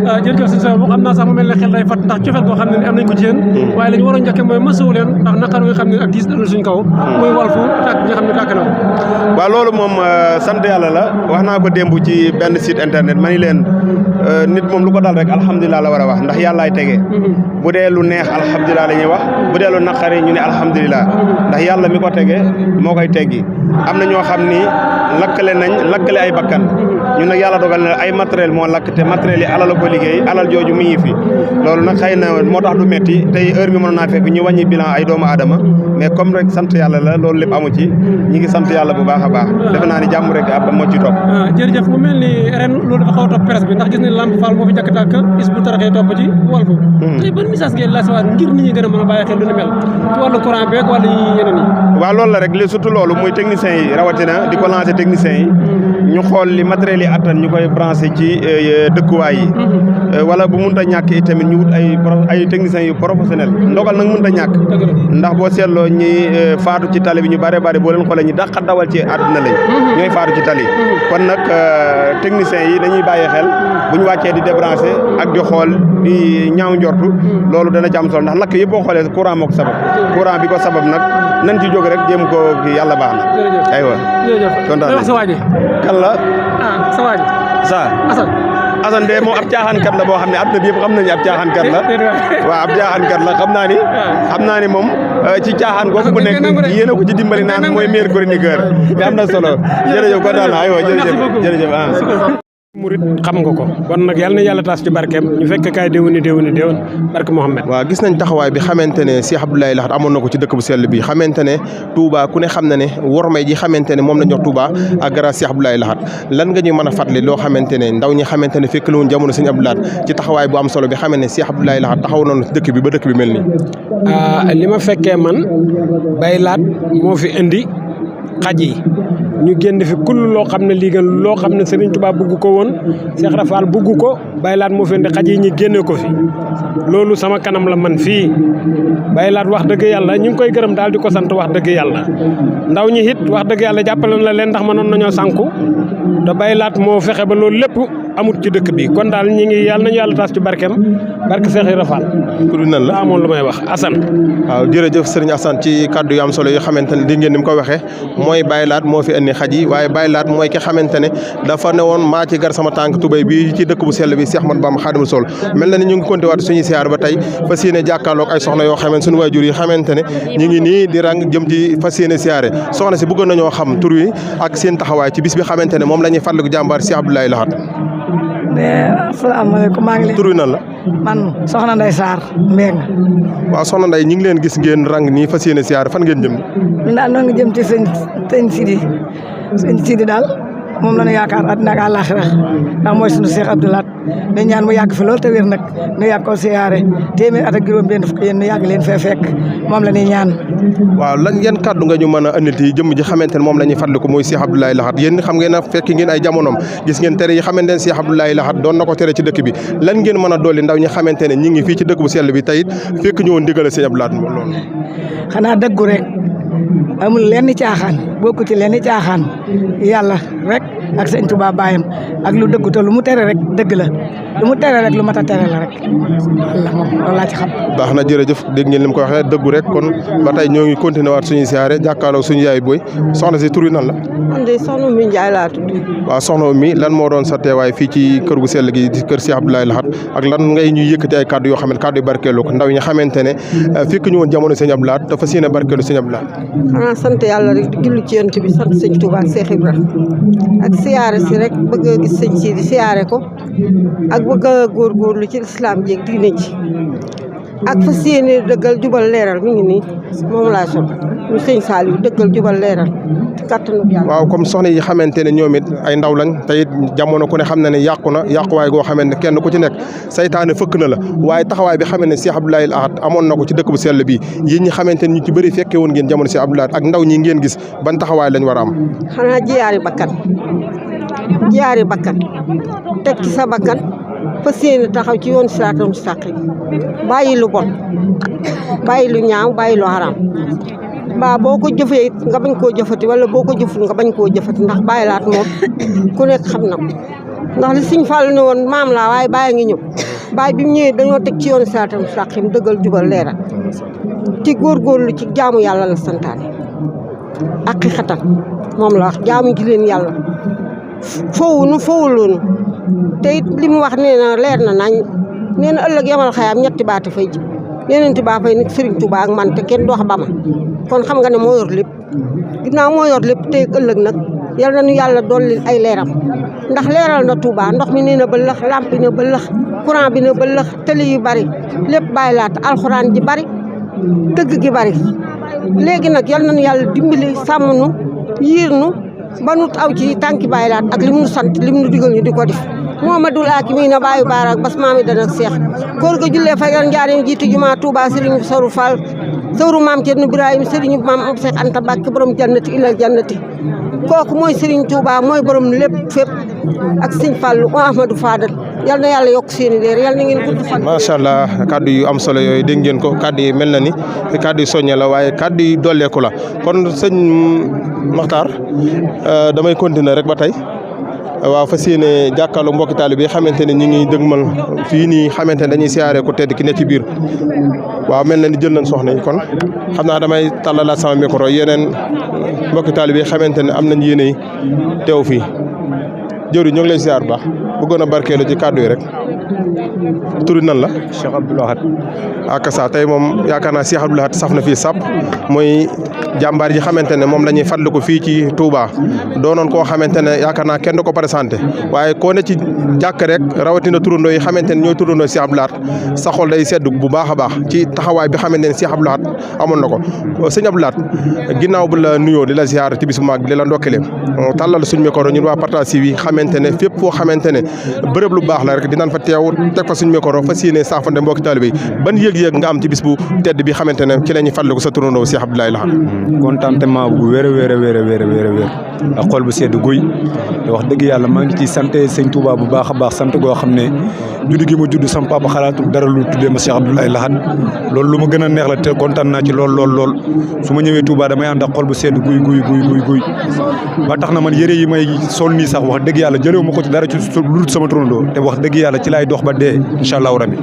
waaw jërëjëf sëñ Sow xam naa sax mu mel ne xel day fat ndax cofeel koo xam ne am nañ ko ci yéen waaye la ñu waroon njëkke mooy masawu leen ndax naqar nga xam ne ak diis dalul suñ kaw muy Walfu tàkk nga xam ne tàkk na waaw loolu moom sant yàlla la wax naa ko démb ci benn site internet ma ni leen nit moom lu ko dal rek alhamdulilah la war a wax ndax yàllaay tegee bu dee lu neex alhamdulilah la ñuy wax bu dee lu naqari ñu ne alhamdulilah ndax yàlla mi ko tegee moo koy teggi am na ñoo xam ni lakkale ay bakkan ñun nag yàlla dogal na ay matériel moo lakk te matériel yi alal la ko liggéey alal jooju mi ngi fi loolu nag xëy na moo tax du metti tey heure bi mënoon naa fekk ñu wàññi bilan ay doomu aadama mais comme rek sant yàlla la loolu lépp amu ci ñi ngi sant yàlla bu baax a baax defe naa ni jàmm rek ab moo ci topp jërëjëf mu mel ni ren loolu dafa xaw a topp presse bi ndax gis nañ Lamp Fall moo fi njëkk tàkk Hizbut Tarqiyyah topp ci Walfu tey ban message ngeen lancé waat ngir nit ñi gën a mën a bàyyi xel lu ni mel ci wàllu courant beeg wàllu yeneen yi waaw loolu la rek li surtout loolu muy techniciens yi rawatina di ko lancé techniciens yi ñu xool li matériel yi attan ñu koy branché ci dëkkuwaay yi wala bu mënut a ñàkk itamit ñu wut ay techniciens yu professionnel ndogal nag mënut a ñàkk ndax boo seetloo ñi faatu ci tali bi ñu bare boo leen xoolee ñi dàq dawal ci àdduna lañ ñooy faatu ci tali kon nag techniciens yi dañuy bàyyi xel bu ñu wàccee di débranché ak di xool di ñaaw njortu loolu dana ci am solo ndax lakk yëpp boo xoolee courant moo ko sabab courant bi ko sabab nag nañ ci jóg rek jéem ko yàlla baax na aywa kontaan kan la sa waaj sa Assane de moom ab caaxaankat la boo xam ne àdduna bi yëpp xam nañu ab caaxaankat la waaw ab caaxaankat la xam naa ni moom ci caaxaan googu bu nekk yéen a ko ci dimbali naan mooy meilleur chroniqueur bi am na solo jërëjëf kontaan na aywa jërëjëf murit xam nga ko kon nag yàlla na yàlla taas ci barkeem ñu fekk kaay déwéni barke Mouhamed. waaw gis nañ taxawaay bi xamante ne Cheikh Abdoulaye Lahad amoon na ko ci dëkk bu sell bi xamante ne Touba ku ne xam na ne wormay ji xamante ne moom la jox Touba ak grâce Cheikh Abdoulaye Lahad lan nga ñuy mën a fàttali loo xamante ne ndaw ñi xamante ne fekk la woon jamono Sëñ Abdou Lahad ci taxawaay bu am solo bi xamante ne Cheikh Abdoulaye Lahad taxaw noonu ci dëkk bi ba dëkk bi mel nii. li ma fekkee man Baye Lahad moo fi indi xaj yi ñu génn fi kull loo xam ne lii loo xam ne Serigne Touba bugg ko woon Cheikh Rafal bugg ko Baye Lahad moo fi indi xaj yi ñu génne ko fi loolu sama kanam la man fii Baye Lahad wax dëgg yàlla ñu ngi koy gërëm daal di ko sant wax dëgg yàlla ndaw ñi it wax dëgg yàlla jàppale na leen ndax mënoon nañoo sànku te Baye Lahad moo fexe ba loolu lépp amut ci dëkk bi kon daal ñi ngi yàlla nañu yàlla taas ci barkeem barke Cheikh Rafal. tur bi nan la amoon lu may wax Assane. waaw jërëjëf Serigne Assane ci kaddu yu am solo yoo xamante ne dégg ngeen ni mu ko waxee mooy Baye Lahad moo fi indi xaj yi waaye Baye Lahad mooy ki xamante ne dafa ne woon maa ci gar sama tànk tubéy bi ci dëkk bu sell bi Cheikh Ahmadou Bamba Khadimou Rassoul mel na ni ñu ngi konti waat suñuy siyaar ba tey fas yéene jàkkaarloog ay soxna yoo xamante suñu waajur yi xamante ne ñu ngi nii di rang jëm ci fas yéene siyaare soxna si bëggoon nañoo xam tur wi ak seen taxawaay ci bis bi xamante ne moom la ñuy fàttaliku jàmbaar Cheikh Abdoulaye Lahad. asalaamaaleykum maa ngi leen. tur wi nan la. man soxna Ndeye Sarr Mbengue. waaw soxna Ndeye ñu ngi leen gis ngeen rang nii fas yéene siyaare fan ngeen jëm. ñun daal noo ngi jëm ci sëñ Sidi daal moom la ñu yaakaar àddina ak àllaaxira ndax mooy sunu Cheikh Abdou Lahad dañ ñaan mu yàgg fi lool te wér nag nu yàgg ko siyaare téeméer at ak juróom-benn fukk yéen nu yàgg leen fee fekk moom la ñuy ñaan. waaw lan yan kàddu nga ñu mën a andil ci jëmm ji xamante ne moom la ñuy fàttaliku muy Cheikh Abdoulaye Lahad yéen xam ngeen a fekk ngeen ay jamonoom gis ngeen tere yi xamante ne Cheikh Abdoulaye Lahad doon na ko tere ci dëkk bi lan ngeen mën a dolli ndaw ñi xamante ne ñi ngi fii ci dëkk bu sell bi tey fekk ñu woon digale Cheikh Abdou Lahad loolu. xanaa dëggu rek amul lenn caaxaan bokku ci lenn caaxaan yàlla rek ak sëñ Touba baayam ak lu dëggu te lu mu tere rek dëgg la lu mu tere rek lu mat a tere la rek walla moom loolu laa ci xam. baax na jërëjëf dégg ngeen li mu ko waxee dëggu rek kon ba tey ñoo ngi continué waat suñuy siyaare jàkkaarloo suñu yaay booy soxna si tur wi nan la. man de soxna Oumy Ndiaye laa tudd. waaw soxna Oumy lan moo doon sa teewaay fii ci kër gu sell gi di kër Cheikh Abdoulaye Lahad ak lan ngay ñuy yëkkati ay kàddu yoo xam ne kàddu yu barkeelu ko ndaw ñi xamante ne fekk ñu woon jamono sëñ Abdou Lahad dafa séen a barkeelu sëñ Abdou Lahad. xanaa sant yàlla rek di julli ci yonent bi sant sëñ Touba ak Cheikh Ibrahima ak siyaare si rek bëgg a gis sëñ si di siyaare ko ak bëgg a góorgóorlu ci lislaam jéeg diine ji ak fas yéene dëggal jubal leeral mi ngi nii moom laa sol ñu sëñ Saliou dëggal jubal leeral ci kattanu yàlla. waaw comme soxna yi xamante ne ñoom it ay ndaw lañ te it jamono ku ne xam na ne yàqu na yàquwaay goo xamante ne kenn ku ci nekk saytaane fëkk na la waaye taxawaay bi xamante ne Cheikh Abdoulaye Lahad amoon na ko ci dëkk bu sell bi yéen ñi xamante ne ñu ci bëri fekkee woon ngeen jamono Cheikh Abdoulaye Lahad ak ndaw ñi ngeen gis ban taxawaay lañ war a am. xanaa jiyaari bakkan teg ci sa bakkan fas yéene taxaw ci yoon siraatal mustaqim bàyyi lu bon bàyyi lu ñaaw bàyyi lu haram mbaa boo ko jëfee nga bañ koo jëfati wala boo ko jëful nga bañ koo jëfati ndax Baye Lahad moom ku nekk xam na ko ndax li Sëñ Fallu ne woon maam laa waaye Baye ngi ñëw Baye bi mu ñëwee dañoo teg ci yoon siraatal mustaqim dëggal jubal leeral ci góorgóorlu ci jaamu yàlla la santaane ak xatam moom la wax jaamu ji leen yàlla fowuloonu te it li mu wax nee na leer na nañ nee na ëllëg yamal xayaam ñetti baati fay ji yeneen baa fay nag Serigne Touba ak man te kenn dox ba ma kon xam nga ne moo yor lépp ginnaaw moo yor lépp te ëllëg nag yal na nu yàlla dolli ay leeram ndax leeral na Touba ndox mi nee na ba lëx lamp bi ne ba lëx courant bi ne ba lëx télé yu bari lépp Baye Lahad alxuraan ji bari dëgg gi bari léegi nag yal na nu yàlla dimbali sàmm nu yiir nu ba nu aw ci tànki Baye Lahad ak lim nu sant lim nu digal ñu di ko def Muhammadul Akimi na baayu baaraak bas maami dana seex góor ga jullee fajar njaareem jiitu juma Touba Serigne Sourou Fall Sourou maam Thierno Ibrahima Serigne maam Cheikh Anta Mbacke borom jannati ilal jannati kooku mooy Serigne Touba mooy borom lépp fépp ak Serigne Fallou Ahmadou Fadal yal na yàlla yokk seeni leer yal na ngeen gudd fan. macha allah kaddu yu am solo yooyu dégg ngeen ko kaddu yi mel na ni kaddu yu soññe la waaye kaddu yu dolleeku la kon sëñ Makhtar damay continuer rek ba tey. waaw fas yéene jàkkaarloo mbokki taalibe bi xamante ne ñu ngi dëgmal fii nii xamante ne dañuy siyaare ko tedd ki ne ci biir waaw mel na ni jël nañ soxna yi kon xam naa damay tàllalaat sama micro yeneen mbokki taalibe bi xamante ne am nañ yéene teew fii jëwri ñu ngi lay siyaar bu baax bëggoon a barkeelu ci kàddu yi rek turi nan la. Cheikh Abdoul Ahad. ak sa tey moom yaakaar naa Cheikh Abdoul Ahad saf na fii sàpp mooy jàmbaar ji xamante ne moom la ñuy fàttaliku fii ci Touba doonoon koo xamante ne yaakaar naa kenn du ko présenté waaye koo ne ci jàkk rek rawatina turandoo yi xamante ne ñooy turandoo Cheikh Abdoul Ahad sa xol day sedd bu baax a baax ci taxawaay bi xamante ne Cheikh Abdoul Ahad amoon na ko sëñ Abdoul Ahad ginnaaw bu la nuyoo di la ziar ci bis bu mag bi di la ndokkale tàllal suñu micro ñun waa Partage TV xamante ne fépp foo xamante ne bërëb lu baax la rek dinañ fa teew teg fa suñu micro fas yéene saafante mbokki taalibe yi ban yëg-yëg nga am ci bis bu tedd bi xamante ne ci la ñuy fàttaliku sa turandoo Cheikh Abdoul Ahad. contentement bu wér a wér a wér a wér a wér a wér ak xol bu sedd guy te wax dëgg yàlla maa ngi ci sant sëñ Touba bu baax a baax sant goo xam ne judd gi ma judd sama papa xalaatul dara lu tuddee ma Cheikh Abdoul Ahad loolu lu ma gën a neex la te kontaan naa ci lool su ma ñëwee Touba damay ànd ak xol bu sedd guy ba tax na man yëre yi may sol nii sax wax dëgg yàlla jëlewu ma ko ci dara ci lu dul sama turandoo te wax dëgg yàlla ci laay dox ba dee incha allahu rabi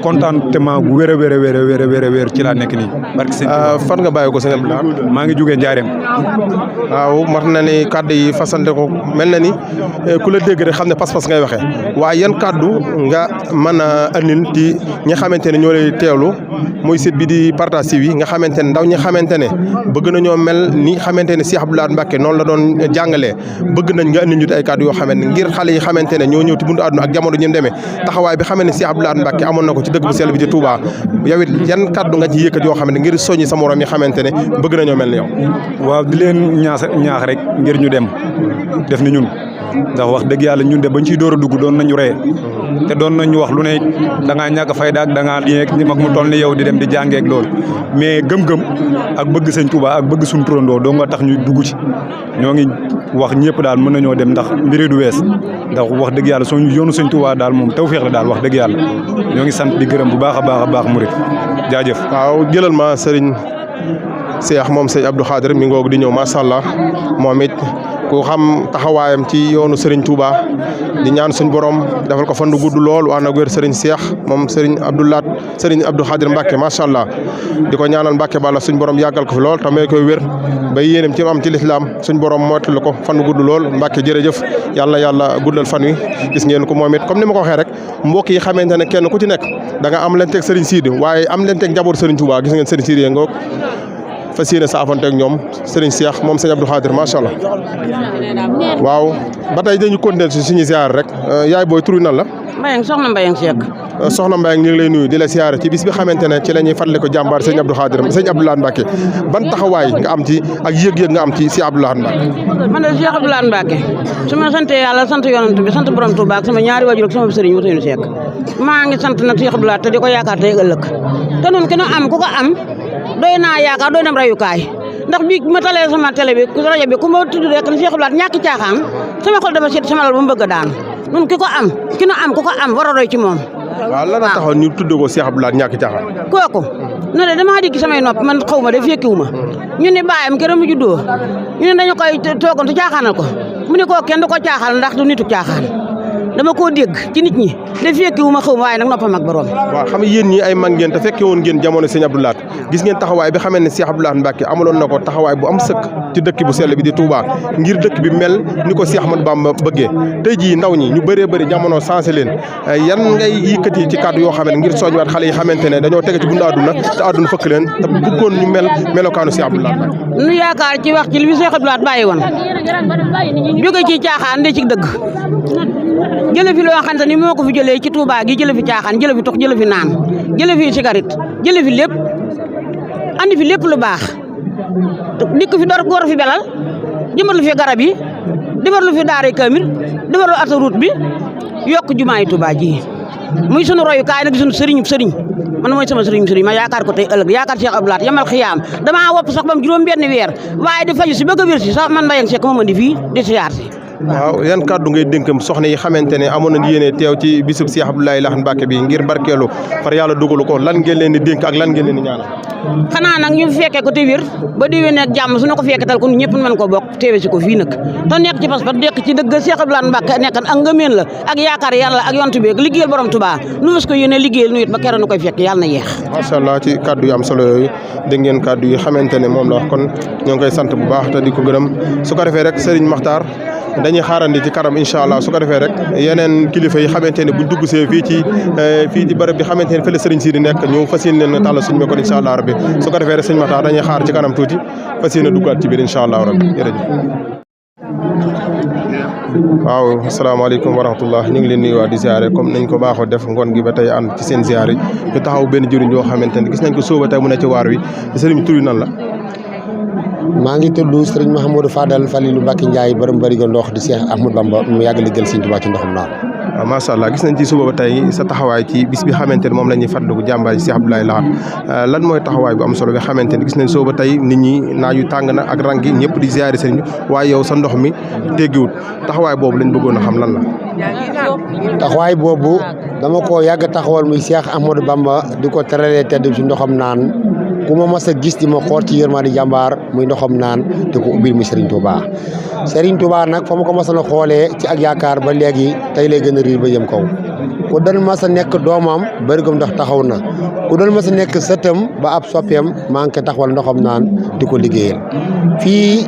contentement bu wér a wér a wér a wér a wér a wér ci laa nekk nii barke sëñ fan nga bàyyi ko sëñ Abdoul Ahad. maa ngi jógee Njaareem. waaw mat na ni kàddu yi fasante ko mel na ni ku la dégg rek xam ne pas-pas ngay waxee waaye yan kàddu nga mën a andil ci ñi xamante ne ñoo lay teewlu muy site bi di Partage TV nga xamante ne ndaw ñi xamante ne bëgg nañoo mel ni xamante ne Cheikh Abdoul Ahad Mbacké noonu la doon jàngalee bëgg nañ nga andil ñu ay kàddu yoo xamante ne ngir xale yi xamante ne ñoo ñëw ci buntu àdduna ak jamono ñu demee taxawaay bi xamante ne Cheikh Abdoul Ahad Mbacké amoon na ko ci dëkk bu sell bi ci Touba yow it yan kàddu nga ci yëkkat yoo xamante ne ngir soññi sa morom yi xamante ne bëgg nañoo mel ni yow. waaw di leen ñaax rek ngir ñu dem def ni ñun ndax wax dëgg yàlla ñun de bañ ciy door a dugg doon nañu ree te doon nañu wax lu ne da ngaa ñàkk fayda ak da ngaa lii ni mag mu toll ni yow di dem di jàngeek loolu mais gëm-gëm ak bëgg sëñ Touba ak bëgg suñu turandoo doo nga tax ñu dugg ci ñoo ngi wax ñëpp daal mën nañoo dem ndax mbiri du wees ndax wax dëgg yàlla suñu yoonu sëñ Touba daal moom tawfeex la daal wax dëgg yàlla ñoo ngi sant di gërëm bu baax a baax murit jaajëf. waaw jëlal ma sëriñ Cheikh moom sëñ Abdou Khadir mi ngoog di ñëw macha allah moom it ku xam taxawaayam ci yoonu Serigne Touba di ñaan suñ borom defal ko fan du gudd lool waa nag wér Serigne Cheikh moom Serigne Abdou Khadir Mbacké macha allah di ko ñaanal Mbacké bala suñ borom yàggal ko fi lool tamit koy wér ba yéenam ci am ci lislaam suñ borom moytal ko fan du gudd lool Mbacké jërëjëf yàlla guddal fan wi gis ngeen ko moom it comme ni ma ko waxee rek mbokk yi xamante ne kenn ku ci nekk da nga am leen teg Serigne Sidi waaye am leen teg njaboot Serigne Touba gis ngeen Serigne Sidi ngoog fas yéene saafante ak ñoom Serigne Cheikh moom sëñ Abdou Khadir macha allah waaw ba tey dañu continuer si suñu ziar rek yaay booy turu nan la. soxna Mbayang Seck. soxna Mbayang ñu ngi lay nuyu di la siyaare ci bis bi xamante ne ci la ñuy fàttali ko jàmbaar sëñ Abdou Khadir sëñ Abdoul Ahad Mbacké ban taxawaay nga am ci ak yëg-yëg nga am ci si Abdoul Ahad Mbacké. man de Cheikh Abdoul Ahad Mbacké su ma sante yàlla sant yonent bi sant borom Touba ak sama ñaari wajur ak sama sëriñ Ousseynou Seck maa ngi sant nag Cheikh Abdoul Ahad te di ko yaakaar tey ëllëg te noonu ki nu am ku ko am doy naa yaakaar doy na rayukaay ndax bii ma talee sama télé bi rajo bi ku ma tudd rek ne Cheikh Abdoul Ahad ñàkk caaxaan sama xol dafa seet sama lal ba mu bëgg a daan nun ki nu am ku ko am war a roy ci moom. waaw lan la taxoon ñu tudd ko Cheikh Abdoul Ahad ñàkk caaxaan. kooku ne de damaa dégg samay nopp man xaw ma de fekkiwu ma ñu ne baayam keroog mu juddoo ñu ne dañu koy toogoon te caaxaanal ko mu ne koo kenn du ko caaxaan ndax du nitu caaxaan dama koo dégg ci nit ñi de fekkiwu ma xaw ma waaye nag noppam ak borom. waaw xam nga yéen ñi ay mag ngeen te fekke woon ngeen jamono sëñ Abdoul Ahad gis ngeen taxawaay bi xamee ne Cheikh Abdoul Ahad Mbacké amaloon na ko taxawaay bu am sëkk ci dëkk bu sell bi di Touba ngir dëkk bi mel ni ko Cheikh Ahmadou Bamba bëggee tey jii ndaw ñi ñu bëree bëri jamono sensé leen yan ngay yëkkati ci kàddu yoo xam ne ngir soñwaat xale yi xamante ne dañoo tege ci bundu àdduna te àdduna fëkk leen te bëggoon ñu mel melokaanu Cheikh Abdoul Ahad Mbacké. nu yaakaar ci wax ci li fi Cheikh Abdoul Ahad bàyyi woon jóge ci caaxaan de ci dëgg jële fi loo xamante ni moo ko fi jëlee ci Touba gi jële fi caaxaan jële fi tox jële fi naan jële fi cigarette jële fi lépp andi fi lépp lu baax dikk fi door góor fi belal jëmbat lu fi garab yi defar lu fi daara kamil defar lu autoroute bi yokk jumaay Touba ji muy sunu royukaay nag sunu sëriñ man mooy sama sëriñ ma yaakaar ko tey ëllëg yaakaar Cheikh Abdoul Ahad yamal xiyaam damaa wopp sax bam juróom benn weer waaye di faju si bëgg a wér si sax man Mbayang Seck moom andi fii di siyaar si. waaw yan kàddu ngay dénkam soxna yi xamante ne amoon nañu yéene teew ci bisub Cheikh Abdoul Ahad Mbacké bi ngir barkeelu far yàlla dugalu ko lan ngeen leen di dénk ak lan ngeen leen di ñaanal. xanaa nag ñu fekkee ko te wér ba déwénee ak jàmm su ñu ko fekketal kon ñëpp mën ko bokk teewe si ko fii nag te nekk ci pas-pas nekk ci dëgg Cheikh Abdoul Ahad Mbacké nekkan ak ngëmeen la ak yaakaar yàlla ak yontu bi ak liggéeyal borom Touba nu fas ko yéene liggéeyal nu it ba keroog nu koy fekk yàlla na yeex. macha allah ci kàddu yu am solo yooyu dégg ngeen kàddu yi xamante ne moom la wax kon ñoo ngi koy sant bu baax te di ko gërëm su ko defee rek Serigne Makhtar dañuy xaarandi ci kanam incha allah su ko defee rek yeneen kilifa yi xamante ne buñ dugg see fii ci bërëb bi xamante ne fële sëriñ si di nekk ñu fas yéene leen tàllal suñu micro incha allah rabbi su ko defee rek sëñ Matar dañuy xaar ci kanam tuuti fas yéene duggaat ci biir incha allah rabbi jërëjëf. waaw asalaamaaleykum wa rahmatullah ñu ngi leen nuyuwaat di ziare comme nañ ko baaxoo def ngoon gi ba tey ànd ci seen ziare yi ñu taxaw benn jëriñ yoo xamante ne gis nañ ko sóoba tey mu ne ci waar wi sëriñ bi tur nan la. maa ngi tudd sëriñ Mouhamadou Fadal Falilou Mbacke Ndiaye borom barigo ndox di Cheikh Ahmadou Bamba mu yàgg liggéeyal Sëriñ Tuubaa ci ndoxum naan. waaw macha allah gis nañ ci suba ba tey sa taxawaay ci bis bi xamante ne moom la ñuy fàttaliku jàmbaar Cheikh Abdoulaye Lahat lan mooy taxawaay bu am solo bi xamante ne gis nañ suba ba tey nit ñi naaju tàng na ak rangi ñëpp di ziare sëriñ bi waaye yow sa ndox mi teggiwut taxawaay boobu lañ bëggoon a xam lan la. taxawaay boobu dama ko yàgg taxawal muy Cheikh Ahmadou Bamba di ko teralee tedd ci ndoxam naan ku ma mas a gis di ma xool ci yërmande jàmbaar muy ndoxam naan te ko ubbil muy Serigne Touba Serigne Touba nag fa ma ko mas a xoolee ci ak yaakaar ba léegi tey lay gën a riir ba jëm kaw ku doon mas a nekk doomam bërigam ndox taxaw na ku doon mas a nekk sëtam ba ab soppeem maa ngi koy taxawal ndoxam naan di ko liggéeyal fii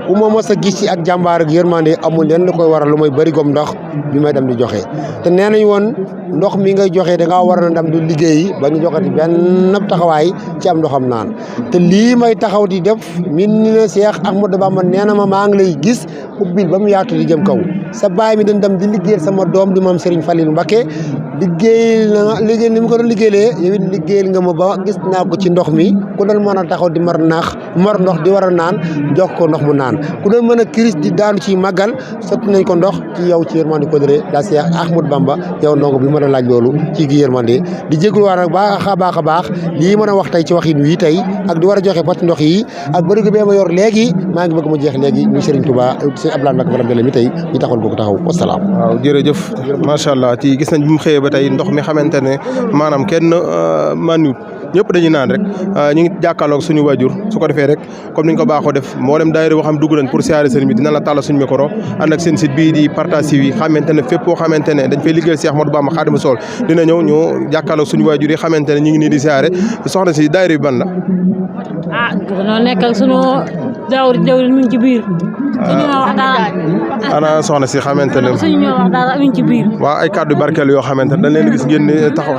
ku ma mas a gis ci ak jàmbaar ak yërmande amul leen lu koy waral lu may bërigam ndox bi may dem di joxe te nee nañ woon ndox mi ngay joxe da ngaa war a dem di liggéeyi ba ñu joxati benn taxawaay ci am ndoxam naan te lii may taxaw di def min ni ne Cheikh Ahmadou Bamba nee na ma maa ngi lay gis ubbil ba mu yaatu di jëm kaw sa baay mi dañ dem di liggéeyal sama doom di maam Serigne Falilou Mbacké liggéey ni mu ko doon liggéeyee yow it liggéeyal nga ma ba gis naa ko ci ndox mi ku doon mën a taxaw di mar ndox di war a naan jox ko ndox mu naan ku doon mën a kiris di daanu ci màggal sotti nañ ko ndox ci yow ci yërmande ko dëree daa Cheikh Ahmadou Bamba yow ndongo bi mën a laaj loolu ci gi yërmande di jégaluwaat nag baax a baax lii mën a wax tey ci waxin wi tey ak di war a joxe pot ndox yi ak bërigo bee ma yor léegi maa ngi bëgg mu jeex léegi muy Serigne Touba Serigne Abdoulaye Mbacké borom mi tey ñu taxawal ko taxaw wasalaam. waaw jërëjëf macha allah ci gis nañ bi mu xëyee ba tey ndox mi xamante ne maanaam kenn maniwut ñëpp dañuy naan rek ñu ngi jàkkaarloog suñu waajur su ko defee rek comme niñ ko baaxoo def mboolem daayira boo xam dugg nañ pour siyaare sëriñ bi dina la tàllal suñu micro ànd ak seen site bii di Partage TV xamante ne fépp boo xamante ne dañ fay liggéeyal Cheikh Ahmadou Bamba Khadimou Rassoul dina ñëw ñu jàkkaarloog suñu waajur yi xamante ne ñu ngi nii di siyaare soxna si daayira bi ban la. noo nekkal suñu jawri mu ngi ci biir. suñu wax dara. ana soxna si xamante ne. suñu wax dara mu ngi ci biir. waaw ay kàddu barkeel yoo xamante ne dañ leen gis ngeen ni taxaw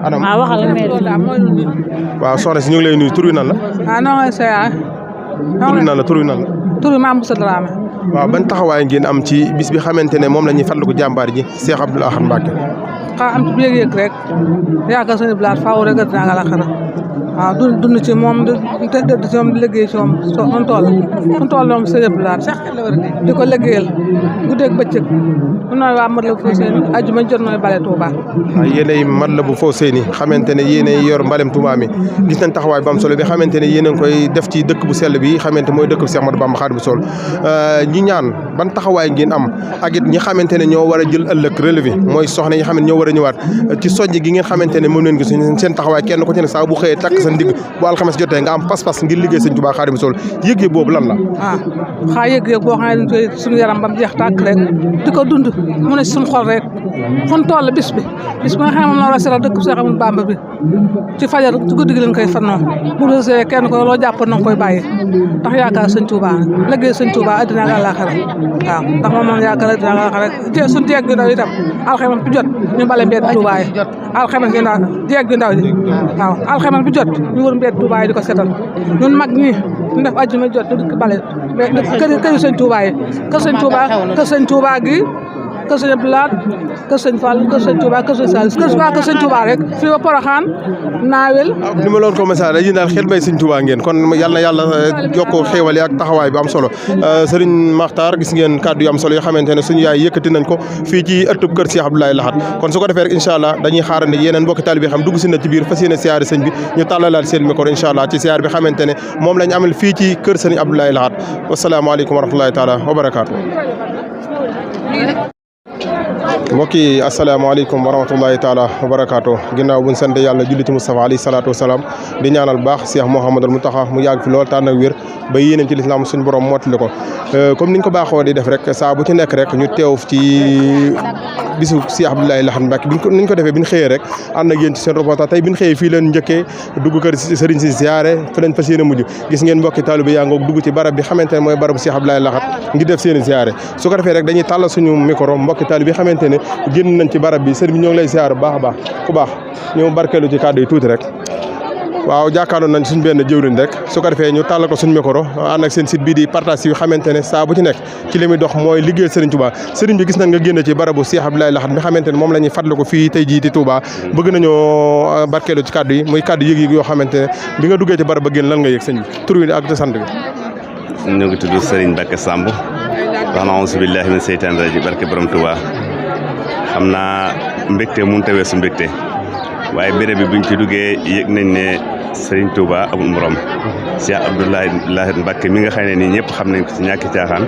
anam waaw waxal waaw soxna si ñu ngi lay nuyu tur wi nan la. non c'est tur wi nan la tur wi nan la. tur bi Mame Bousso Dramé. waaw ban taxawaay ngeen am ci bis bi xamante ne moom la ñuy fàttaliku jàmbaar ji Cheikh Abdoul Ahad Mbacké. am ci yëg-yëg rek yaakaar sëñ Blaat faaw rek dina nga la xara waaw dund ci moom di ci moom di liggéey ci moom fu toll moom sëñ Blaat sax di ko liggéeyal guddeeg bëccëg mu nooy waa mat la foo seen ajuma jot nooy bale Touba. waaw yéenay mat la bu foo seeni xamante ne yéenay yor mbalem Touba mi gis nañ taxawaay bu am solo bi xamante ne yéen a ngi koy def ci dëkk bu sell bi xamante mooy dëkk bu Cheikh Ahmadou Bamba Khadimou Rassoul ñi ñaan ban taxawaay ngeen am ak it ñi xamante ne ñoo war a jël ëllëg relevé mooy soxna yi xam ne ñoo war a ñëwaat ci soññ gi ngeen xamante ne moom leen gis seen taxawaay kenn ko ci ne saa bu xëyee takk sa ndigg bu alxames jotee nga am pas-pas ngir liggéey Sëñ Tuubaa Khadimou Rassoul yëg-yëg boobu lan la xaa yëg-yëg boo xam ne dañ koy suñu yaram bam jeex tàkk rek di ko dund mu ne suñu xol rek fu ñu toll bis bi nga xam ne moom la war a seetal dëkk Cheikh Ahmadou Bamba bi ci fajar ci guddi gi lañ koy fannoo bu dee kenn ko loo jàpp na nga koy bàyyi ndax yaakaar Sëñ Tuubaa liggéey Sëñ Tuubaa àddina ak àllaaxira waaw ndax moom yaakaar àddina ak àllaaxira suñu jeeg gi ndaw itam alxames bi jot ñu bale mbedd Tuubaa yi alxames gi ndaw jeeg gi ndaw ji waaw alxames bi jot ñu wër mbedd Tuubaa yi di ko seetal ñun mag ñi ñu def àjjuma jot ñu dikk bale kër Sëñ Tuubaa yi kër Sëñ Tuubaa gi kër Sëñ Abdou Lahad kër Sëñ Fall kër Sëñ Touba kër Sëñ Saliou kër Sëñ Touba rek fii ba Porokhane naawel ni ma loon ko message yi daal xel bay Sëñ Touba ngeen kon yàlla na yàlla yokk xéewal yi ak taxawaay bi am solo Serigne Makhtar gis ngeen kàddu yu am solo yoo xamante ne suñu yaay yëkkati nañ ko fii ci ëttub kër Cheikh Abdoulaye Lahad kon su ko defee rek incha allah dañuy xaarandi yeneen mbokki taalibe bi xam dugg si na ci biir fas yéene siyaare sëñ bi ñu tàllalaat seen micro incha allah ci siyaare bi xamante ne moom lañ amal fii ci kër Serigne Abdoulaye Lahad wasalaamaaleykum wa rahmatullahi taala wa barakaatu mbokk yi asalaamaaleykum wa rahmatullahi taala wa barakaatu ginnaaw buñ sant yàlla julli ci Moustapha alayhi salaatu wasalaam di ñaanal baax Cheikh Mouhamadul Mountakha mu yàgg fi lool tànn ak wér ba yéeneen ci lislaam suñu borom mottali ko comme niñ ko baaxoo di def rek saa bu ci nekk rek ñu teew ci bisu Cheikh Abdoulaye Lahad Mbacké niñ ko defee bi ñu xëyee rek ànd ak yéen ci seen reportage tey bi ñu xëyee fii leen njëkkee dugg kër sëriñ si ziyaare fi leen fas yéene mujj gis ngeen mbokki taalibe yaa ngoog dugg ci barab bi xamante ne mooy barabu Cheikh Abdoulaye Lahad ngir def seen ziyaare su ko defee rek dañuy tàllal suñu micro mbokki taalibe bi xamante ne génn nañ ci barab bi sëriñ bi ñoo ngi lay ziyaar bu baax a baax ku baax ñëw barkeelu ci kàddu yi tuuti rek waaw jàkkaarloo nañ suñ benn jëwriñ rek su ko defee ñu tàllal ko suñ micro ànd ak seen site bii di partage yi xamante ne saa bu ci nekk ci li muy dox mooy liggéey Serigne Touba Serigne bi gis nañ nga génn ci barabu Cheikh Abdoulaye Lahad mi xamante ne moom la ñuy fàttali ko fii tey jii di Touba bëgg nañoo barkeelu ci kàddu yi muy kàddu yëg-yëg yoo xamante ne bi nga duggee ci barab ba génn lan nga yëg sëñ bi tur wi ak sant bi. ñu ngi tudd Serigne Mbacké Samb wax na auzu billahi min seytaani rajiim barke borom Touba xam naa mbégte mun tawee su mbégte waaye béréb bi buñ ci duggee yëg nañ ne Serigne Touba amul morom Cheikh Abdoulaye Lahad Mbacké mi nga xam ne nii ñëpp xam nañ ko ci ñàkki caaxaan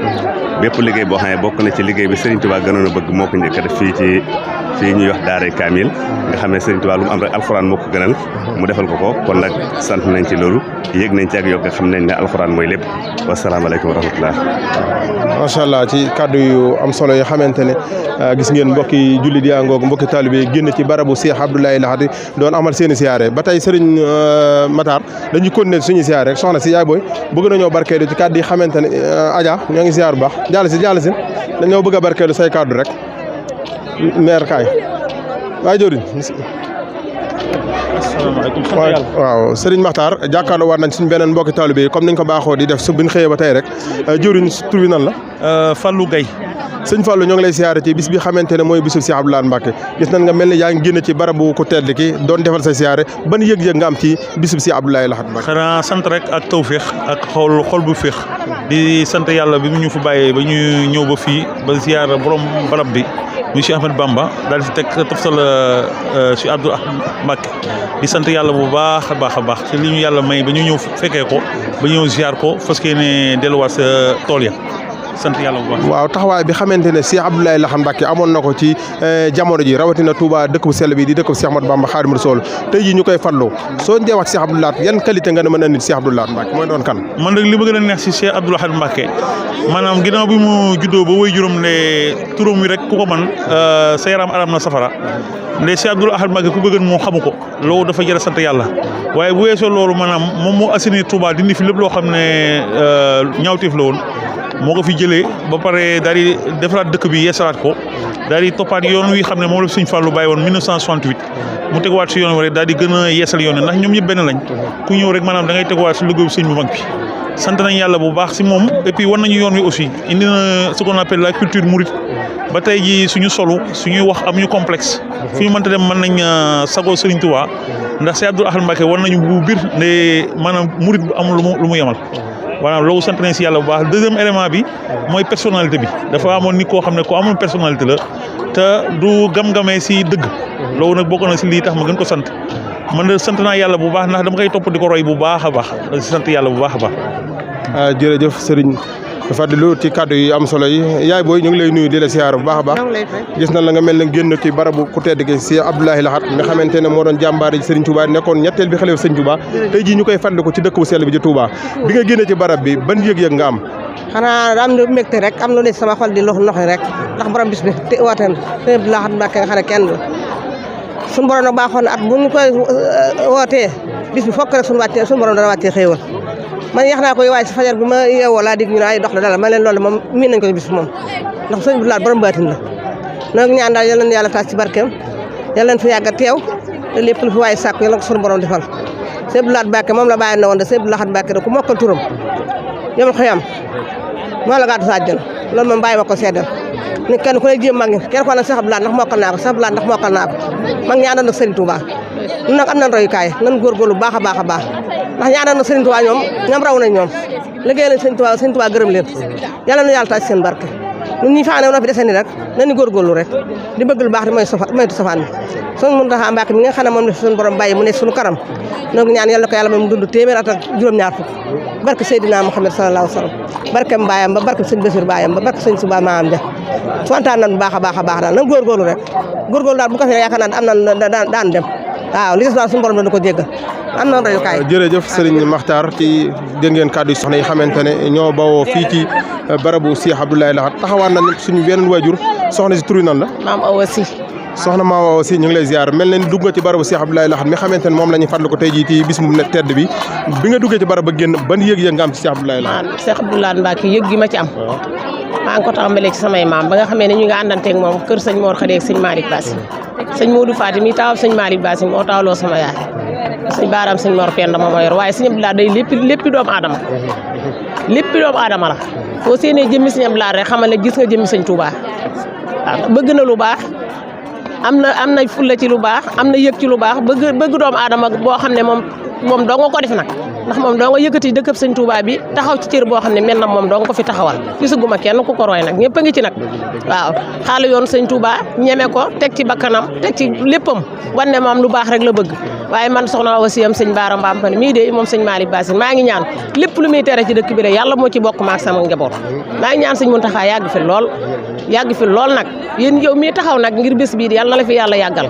bépp liggéey boo xam ne bokk na ci liggéey bi Serigne Touba gënoon a bëgg moo ko njëkk a def fii ñuy wax Daaray Kamil nga xam ne Serigne Touba lu mu am rek alxuraan moo ko gënal mu defal ko kon nag sant nañ ci loolu yëg nañ ci ak yokk xam nañ ne alxuraan mooy lépp wasalaamaaleykum wa rahmatullah. macha allah ci kàddu yu am solo yoo xamante ne gis ngeen mbokki jullit yaa ngoog mbokki taalibe yi génn ci barabu Cheikh Abdoulaye Lahad doon amal seen i siyaare ba tey Serigne Matar dañuy continuer suñu siyaare rek soxna si yaay booy bëgg nañoo barkeelu ci kàddu yi xamante ne Adja ñoo ngi siyaar bu baax jàll si dañoo bëgg a barkeelu say kàddu rek maire kaay waaye jëriñ waaw Serigne Makhtar jàkkaarloo war nañ suñ beneen mbokki taalibe yi comme niñ ko baaxoo di def su biñ xëyee ba tey rek jëriñ tur bi nan la Fallou Gueye sëñ Fallou ñoo ngi lay siyaare ci bis bi xamante ne mooy bisu Cheikh Abdoulaye Lahad Mbacké gis nañ nga mel ni yaa ngi génn ci barabu ku tedd ki doon defal sa siyaare ban yëg-yëg nga am ci bisu Cheikh Abdoulaye Lahad Mbacké. xanaa sant rek ak tawféex ak xol bu féex di sant yàlla bi mu ñu fa bàyyee ba ñu ñëw ba fii ba siyaare borom barab bi muy Cheikh Ahmed Bamba daal di teg toftal Cheikh Abdoulaye Lahad Mbacké di sant yàlla bu baax a baax ci li ñu yàlla may ba ñu ñëw fekkee ko ba ñëw ziar ko fas yéene delluwaat sa tool ya sant yàlla bu baax. waaw taxawaay bi xamante ne Cheikh Abdoulaye Lahad Mbacké amoon na ko ci jamono ji rawatina Touba dëkk bu sell bi di dëkk bu Cheikh Ahmadou Bamba Khadimu Rasuul tey jii ñu koy fàttaloo soo dee wax Cheikh Abdoulaye Lahad yan qualité nga ne mën a nit Cheikh Abdoulaye Lahad Mbacké mooy doon kan. man nag li ma gën a neex si Cheikh Abdoulaye Lahad Mbacké maanaam ginnaaw bi mu juddoo ba woy juróom ne turam wi rek ku ko man sa yaram aram na safara nde Cheikh Abdoulaye Lahad Mbacké ku ko gën moo xamu ko loolu dafa jar a sant yàlla waaye bu weesoo loolu maanaam moom moo assainir Touba dindi fi lépp loo xam ne ñaawteef la woon moo ko fi jëlee ba pare daal di defaraat dëkk bi yeesalaat ko daal di toppaat yoon wi xam ne moom la Sëñ Fallu bàyyi woon 1968 mu teguwaat si yoon wi rek daal di gën a yeesal yoon ndax ñoom ñëpp benn lañ ku ñëw rek maanaam da ngay teguwaat si liggéeyu sëñ bu mag bi sant nañ yàlla bu baax si moom et puis war nañu yoon wi aussi indi na ce qu'on appelle la culture mouride ba tey ji suñu solu suñuy wax amuñu complexe fu ñu mënta dem mën nañ sagoo Serigne Touba ndax Cheikh Abdoulaye Lahad Mbacké war nañu bu biir ne maanaam murid bu amul lu mu yemal voilà loolu sant nañ si yàlla bu baax deuxième élément bi mooy personnalité bi dafa amoon nit koo xam ne ko amoon personnalité la te du gam-gamee si dëgg loolu nag bokk na si lii tax ma gën ko sant man de sant naa yàlla bu baax ndax dama koy topp di ko roy bu baax a baax si sant yàlla bu baax a baax. jërëjëf Serigne Fadilou ci kàddu yi am solo yi yaay booy ñu ngi lay nuyu di la siyaar bu baax a baax gis na la nga mel ne génn ci barabu ku tedd gi si Abdoulaye Lahad nga xamante ne moo doon jàmbaari Serigne Touba nekkoon ñetteel bi xalifa Serigne Touba tey jii ñu koy fàttaliku ci dëkk bu sell bi ci Touba bi nga génne ci barab bi ban yëg-yëg nga am. xanaa am na mbégte rek am lu ne sama xol di loxi rek ndax borom bis bi te woote na Cheikh Abdoulaye Lahad Mbacké nga xam ne kenn la suñu borom nag baaxoon na at bu ñu koy wootee bis bi fokk rek suñu borom dana wàccee xéewal man yax naa koy waaye si fajar bi ma yeewoo laa dig ñu ne ay dox la dala ma leen loolu moom miin nañ ko bis moom ndax sëñ Abdoulaye Lahad borom baatin la nag ñaan daal yal na yàlla taas ci barkeem yal nañ fi yàgg a teew te lépp lu fi waaye sàkku yal na ko suñu borom defal Cheikh Abdoulaye Lahad Mbacké moom la bàyyi na woon de Cheikh Abdoulaye Lahad Mbacké ku mokkal turam yom xëyam moo la gàddu sa àjjana loolu moom bàyyi ma ko seddal ni kenn ku ne jéem mag ñi kenn ko nag Cheikh Abdoulaye Lahad ndax mokkal naa ko Cheikh Abdoulaye Lahad ndax mokkal naa ko mag ñi àndoon ak Serigne Touba ñun nag am nañ royukaay nan góorgóorlu baax a baax a baax ndax ñi àndoon ak Serigne Touba ñoom raw nañ ñoom liggéey lañ Serigne Touba gërëm leen yàlla na yàlla taaj seen barke ñun ñi faane woon fi dese ni rek nañu góorgóorlu rek di bëgg lu baax di moytu safaan bi suñu Muntaxa Mbàkke mi nga xam ne moom la suñu borom bàyyi mu nekk suñu kanam noo ngi ñaan yàlla ko yàlla mu dund téeméer at ak juróom-ñaar fukk barke Seydina Muhammad sallallahu alayhi wa sallam barke mbaayam ba barke sëñ Basiir baayam ba barke sëñ Suba maam ja kontaan nañ bu baax a baax daal nan góorgóorlu rek góorgóorlu daal bu ko fi yaakaar naa am na daan dem waaw li des daal suñu borom dana ko jéggal am na royukaay. jërëjëf Serigne Makhtar ci dégg ngeen kàddu yi soxna yi xamante ne ñoo bawoo fii ci barabu Cheikh Abdoulaye Lahad taxawaan nañ suñu beneen waajur soxna si turu nan la. maam Awa Sy. soxna maam Awa Sy ñu ngi lay ziar mel na ni dugg nga ci barabu Cheikh Abdoulaye Lahad mi xamante ne moom la ñu fàttali ko tey jii ci bis mu tedd bi nga duggee ci barab ba génn ban yëg-yëg nga am ci Cheikh Abdoulaye Lahad. waaw Cheikh Abdoulaye Lahad Mbacké yëg gi ma ci am. maa ngi ko tàmbalee ci samay maam ba nga xamee ne ñu ngi àndanteeg moom kër sëñ Mor Khady ak sëñ Malick Bassi sëñ Modou Fatim mi taawam sëñ Malick Bassi moo taawloo sama yaay sëñ Baaraam sëñ Mor Penda moo ma yor waaye sëñ Abdou Lahad day léppi doomu aadama la foo séenee jëmmi sëñ Abdou Lahad rek xamal ne gis nga jëmmi sëñ Touba waaw bëgg na lu baax am na fulla ci lu baax am na yëg ci lu baax bëgg doomu aadama boo xam ne moom doo nga ko def nag ndax moom doo nga yëkkati dëkkab sëñ Touba bi taxaw ci cër boo xam ne mel na moom doo nga ko fi taxawal gisaguma kenn ku ko roy nag ñëpp a ngi ci nag waaw xaalu yoon sëñ Touba ñeme ko teg ci bakkanam teg ci léppam wan ne moom lu baax rek la bëgg waaye man soxna Awa Sy am sëñ Baara Mbaam fa ne mii de moom sëñ Malick Bassi maa ngi ñaan lépp lu muy tere ci dëkk bi rek yàlla moo ci bokk maak sama njaboot maa ngi ñaan sëñ Muntaxa yàgg fi lool nag yéen yow mii taxaw nag ngir bés bii yàlla la fi yàlla yàggal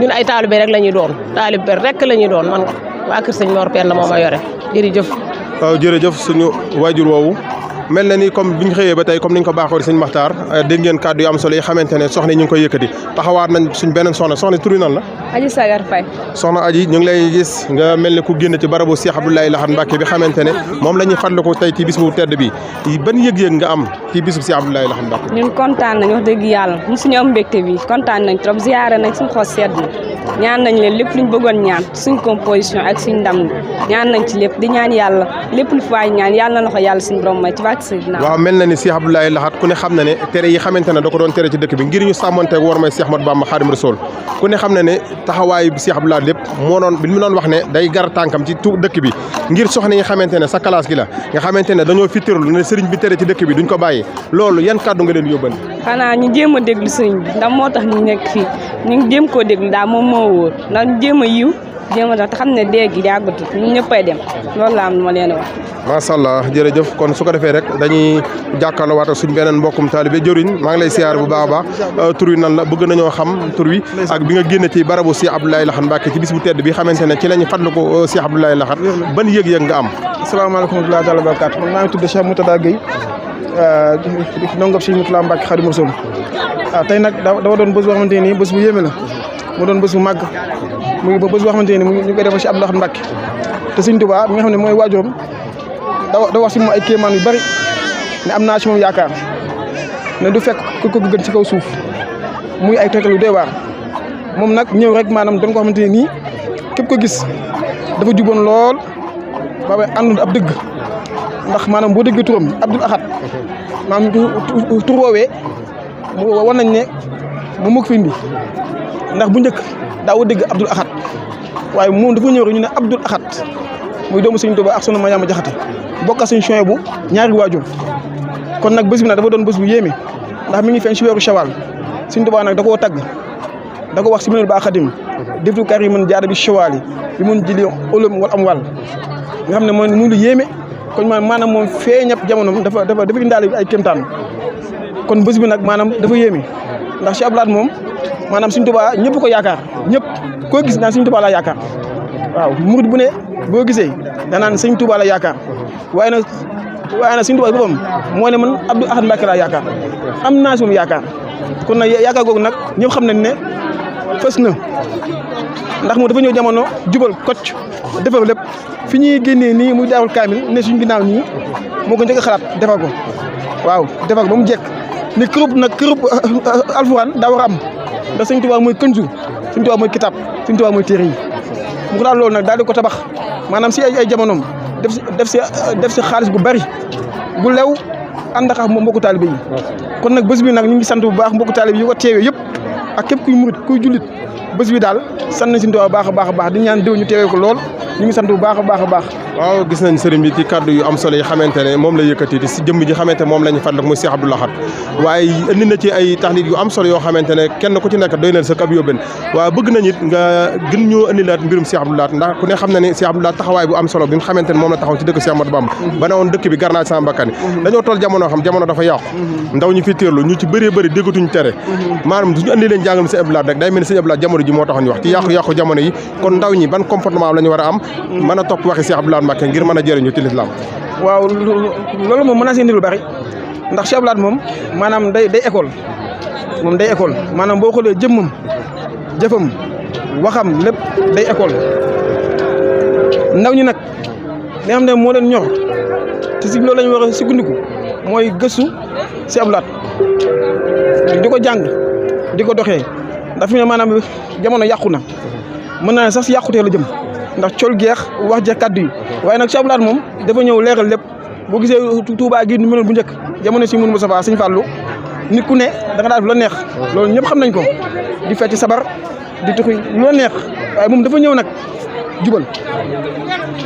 ñun ay taalibe rek la ñuy doon taalibe rek la ñuy doon man waa kër sëñ Mor Penda moo ma yore jërëjëf. waaw jërëjëf suñu waajur woowu mel na ni comme biñ xëyee ba tey comme niñ ko baaxoo sëñ Makhtar dégg ngeen kàddu yu am solo yi xamante ne soxna ñu ngi koy yëkkati taxawaat nañ suñ beneen soxna turi nan la. Aji Sagar Faye. soxna Aji ñu ngi lay gis nga mel ne ku génn ci barabu Cheikh Abdoulaye Lahad Mbacké bi xamante ne moom la ñuy fàttaliku tey ci bis bu tedd bi ban yëg-yëg nga am ci bisu Cheikh Abdoulaye Lahad Mbacké. ñun kontaan nañ wax dëgg yàlla mosuñu am mbégte bi kontaan nañ trop ziyaare nañ suñu xol sedd na ñaan nañ leen lépp luñ bëggoon ñaan suñ composition ak suñ ndam ñaan nañ ci lépp di ñaan yàlla lépp lu faay ñaan yàlla na la ko yàlla suñu borom may ci bàkk Seydina. waaw mel na ni Cheikh Abdoulaye Lahad ku ne xam na ne tere yi xamante ne da ko doon tere ci dëkk bi ngir ñu sàmmanteeg war may Cheikh Ahmadou Bamba Khadim Rassoul ku ne xam na ne taxawaayu Cheikh Abdoulaye Lahad lépp moo doon bi mu doon wax ne day gar tànkam ci dëkk bi ngir soxna yi xamante ne sa classe gi la nga xamante ne dañoo fittirlu ne sëriñ bi tere ci dëkk bi duñ ko bàyyi loolu yan kàddu nga leen yóbbal. xanaa ñu jéem a déglu sëriñ bi ndax moo tax ñu nekk fii ñu jéem koo déglu daal moom moo wóor ndax ñu jéem a yiw jéem a tax te xam ne dégg gi yàggatul ñun ñëppay dem loolu la am lu ma leen wax. macha allah jërëjëf kon su ko defee rek dañuy jàkkaarloo waat suñ beneen mbokkum taalibe jëriñ maa ngi lay siyaar bu baax a baax tur wi nan la bëgg nañoo xam tur wi ak bi nga génne ci barabu Cheikh Abdoulaye Lahad Mbacké ci bis bu tedd bi xamante ne ci lañu fàttaliku ko Cheikh Abdoulaye Lahad ban yëg-yëg nga am. asalaamaaleykum wa rahmatulah taala wa barakaatu man maa ngi tudd Cheikh Moutada Gueye ndongob Cheikh Moutala Mbacké Khadim Rassoul tey nag dafa doon bés boo xamante ni bés bu yéeme la mu doon bés bu màgg muy bés boo xamante ni ñu koy defal Cheikh Abdoulaye Lahad Mbacké te Sëñ Tuubaa mi nga xam ne mooy waajuram da wax si moom ay kéemaan yu bari ne am naa si moom yaakaar ne du fekk ku ko gën ci kaw suuf muy ay tegtal yu doy waar moom nag ñëw rek maanaam doon ko xamante ne nii képp ko gis dafa juboon lool ba bay àndoon ab dëgg ndax maanaam boo déggee turam Abdoul Ahad maanaam tur woowee war nañ ne moom moo ko fi indi ndax bu njëkk daa dégg Abdoul Ahad waaye moom dafa ñëw rek ñu ne Abdoul Ahad muy doomu Sëñ Tuubaa ak soxna Mariama Jaxate bokk ak suñu choix bu ñaari waajur kon nag bés bi nag dafa doon bés bu yéeme ndax mi ngi feeñ si weeru Shawal Sëñ Tuubaa nag da koo tagg da ko wax si mënul ba xadim deftu kar yi mën jaada bi Shawal yi bi mun jëli ulum wal am wàll nga xam ne mooy mu lu yéeme kon maanaam moom feeñab jamonoom dafa indaale ay kéemtaan kon bés bi nag maanaam dafa yéeme ndax Cheikh Abdoulaye Lahad moom maanaam Sëñ Tuubaa ñëpp ko yaakaar ñëpp koo gis naan Sëñ Tuubaa la yaakaar waaw murid bu ne boo gisee danaan Sëñ Tuubaa la yaakaar waaye nag Sëñ Tuubaa boppam moo ne man Abdoul Ahad Mbacké laa yaakaar am naa si moom yaakaar kon nag yaakaar googu nag ñëpp xam nañ ne fës na ndax moom dafa ñëw jamono jubal kocc defar lépp fi ñuy génnee nii muy Daarul Kaamil ne suñu ginnaaw nii moo ko njëkk a xalaat defar ko waaw defar ko ba mu jekk ne kërub alxuraan daa war a am ndax Sëñ Tuubaa mooy kënzu Sëñ Tuubaa mooy kitaab Sëñ Tuubaa mooy téere yi mu ko daal loolu nag daal di ko tabax maanaam si ay jamonoom def si xaalis bu bari bu lew ànd ak mbokku taalibe yi kon nag bés bi nag ñu ngi sant bu baax mbokku taalibe yi ko teewee yëpp ak képp kuy murit kuy jullit bés bi daal sant nañ Sëñ Tuubaa baax a baax di ñaan déw ñu teewee ko lool ñu ngi sant bu baax a baax waaw gis nañ sëriñ bi ci kaddu yu am solo yi xamante ne moom la yëkkati te si jëmm ji xamante moom la ñu fàttali muy Cheikh Abdou Lahad waaye indi na ci ay taxnit yu am solo yoo xamante ne kenn ku ci nekk doy na sa kab yóbbeen waaye bëgg nañ it nga gën ñoo indilaat mbirum Cheikh Abdou Lahad ndax ku ne xam na ne Cheikh Abdou Lahad taxawaay bu am solo bi nga xamante ne moom la taxaw ci dëkk Cheikh Ahmadou Bamba ba ne woon dëkk bi gar naa ci sama bakkan dañoo toll jamono xam jamono dafa yàqu ndaw ñu fi téerlu ñu ci bëree bëri déggatuñ tere maanaam duñu andi leen jàngal Cheikh Abdou Lahad rek day mel ni Cheikh Abdou Lahad jamono ji moo taxoon ñu wax ci yàqu jamono yi kon ndaw ñi ban comportement la ñu war a am mën a topp waxi Cheikh Abdou Lahad Mbacké ngir mën a jëriñu ci lislaam waaw loolu moom mën naa si indi lu bari ndax Cheikh Abdou Lahad moom maanaam day école moom day école maanaam boo xoolee jëmmam jëfam waxam lépp day école ndaw ñi nag li nga xam ne moo leen ñor te si loolu la ñu war a sukkandiku mooy gëstu Cheikh Abdou Lahad di ko jàng di ko doxee ndax fi ne maanaam jamono yàqu na mën naa ne sax si yàqutee la jëm ndax col geex wax jeex kaddu yi waaye nag Cheikh Abdou Lahad moom dafa ñëw leeral lépp boo gisee Touba gi nu meloon bu njëkk jamono si mun Moustapha Sëñ Fallou nit ku ne da nga daal lu la neex loolu ñëpp xam nañ ko di fecc sabar di tuxi lu la neex waaye moom dafa ñëw nag jubal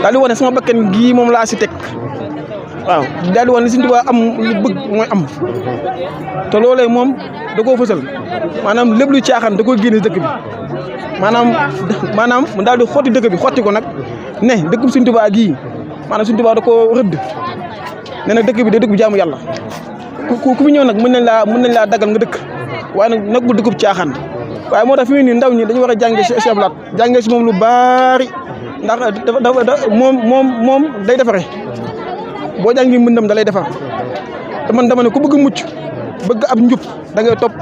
daal di wane sama bakkan gii moom laa si teg waaw daal di wane li Sëñ Tuubaa am lu bëgg mooy am te loolee moom da koo fësal maanaam lépp lu caaxaan da koo génne dëkk bi maanaam mu daal di xotti dëkk bi xotti ko nag ne dëkk Sëñ Tuubaa gii maanaam Sëñ Tuubaa da koo rëdd ne nag dëkk bi day dëkk bu jaamu yàlla ku fi ñëw nag mën nañ laa daggal nga dëkk waaye nag nekkul dëkkub caaxaan waaye moo tax fi mu nii ndaw ñi dañu war a jàngee Cheikh Abdou Lahad jàngee si moom lu baari ndax dafa moom day defare boo jàngi mbindam da lay defar te man dama ne ku bëgg mucc bëgg ab njub da ngay topp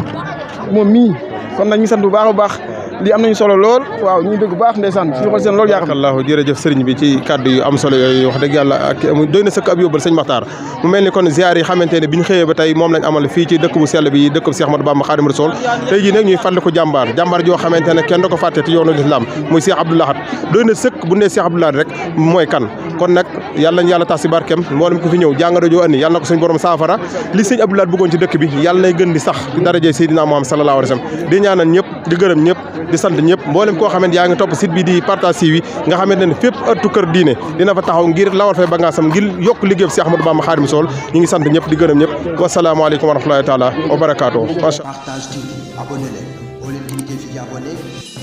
moom mii kon nag ñu sant bu baax a baax lii am nañu solo lool waaw ñu dëgg bu baax ndeysaan suñu xol seen loolu yaa xam allahu jërëjëf sëriñ bi ci kaddu yu am solo yooyu wax dëgg yàlla ak doy na sëkk ab yóbbal sëñ Maxtaar mu mel ni kon ziar yi xamante ne bi ñu xëyee ba tey moom lañ amal fii ci dëkk bu sell bi dëkk bu Cheikh Ahmadou Bamba Khadimu Rasul tey jii nag ñuy fàttaliku jàmbaar joo xamante ne kenn da ko fàtte ci yoonu lislaam muy Cheikh Abdou Lahad doy na sëkk bu ne Cheikh Abdou Lahad rek mooy kan kon nag yàlla nañ yàlla tax si barkeem mboolem ko fi ñëw jàngoro joo andi yàlla na ko suñ borom saafara li sëñ Abdou Lahad bëggoon ci dëkk bi yàlla nay gën di sax daraje Seydina Muhammad sallallahu alayhi wa sallam di ñaanal ñëpp di gërëm ñëpp di sant ñëpp mboolem koo xamante yaa ngi topp site bi di Partage TV nga xamante ne fépp ëttu kër diine dina fa taxaw ngir lawal fay bagaasam ngir yokk liggéey Cheikh Ahmadou Bamba Khadimu Rasul ñu ngi sant ñëpp di gërëm ñëpp wasalaamaaleykum wa rahmatulahi taala wa barakaatu. Partage TV abonné leen boo leen cliquer fi abonné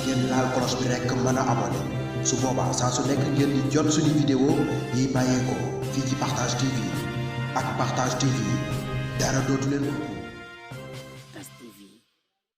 ngeen laal cloche bi rek mën a abonné su boobaa saa su nekk ngeen di jot suñu vidéo yi bàyyeekoo fii ci Partage TV ak Partage TV dara dootu leen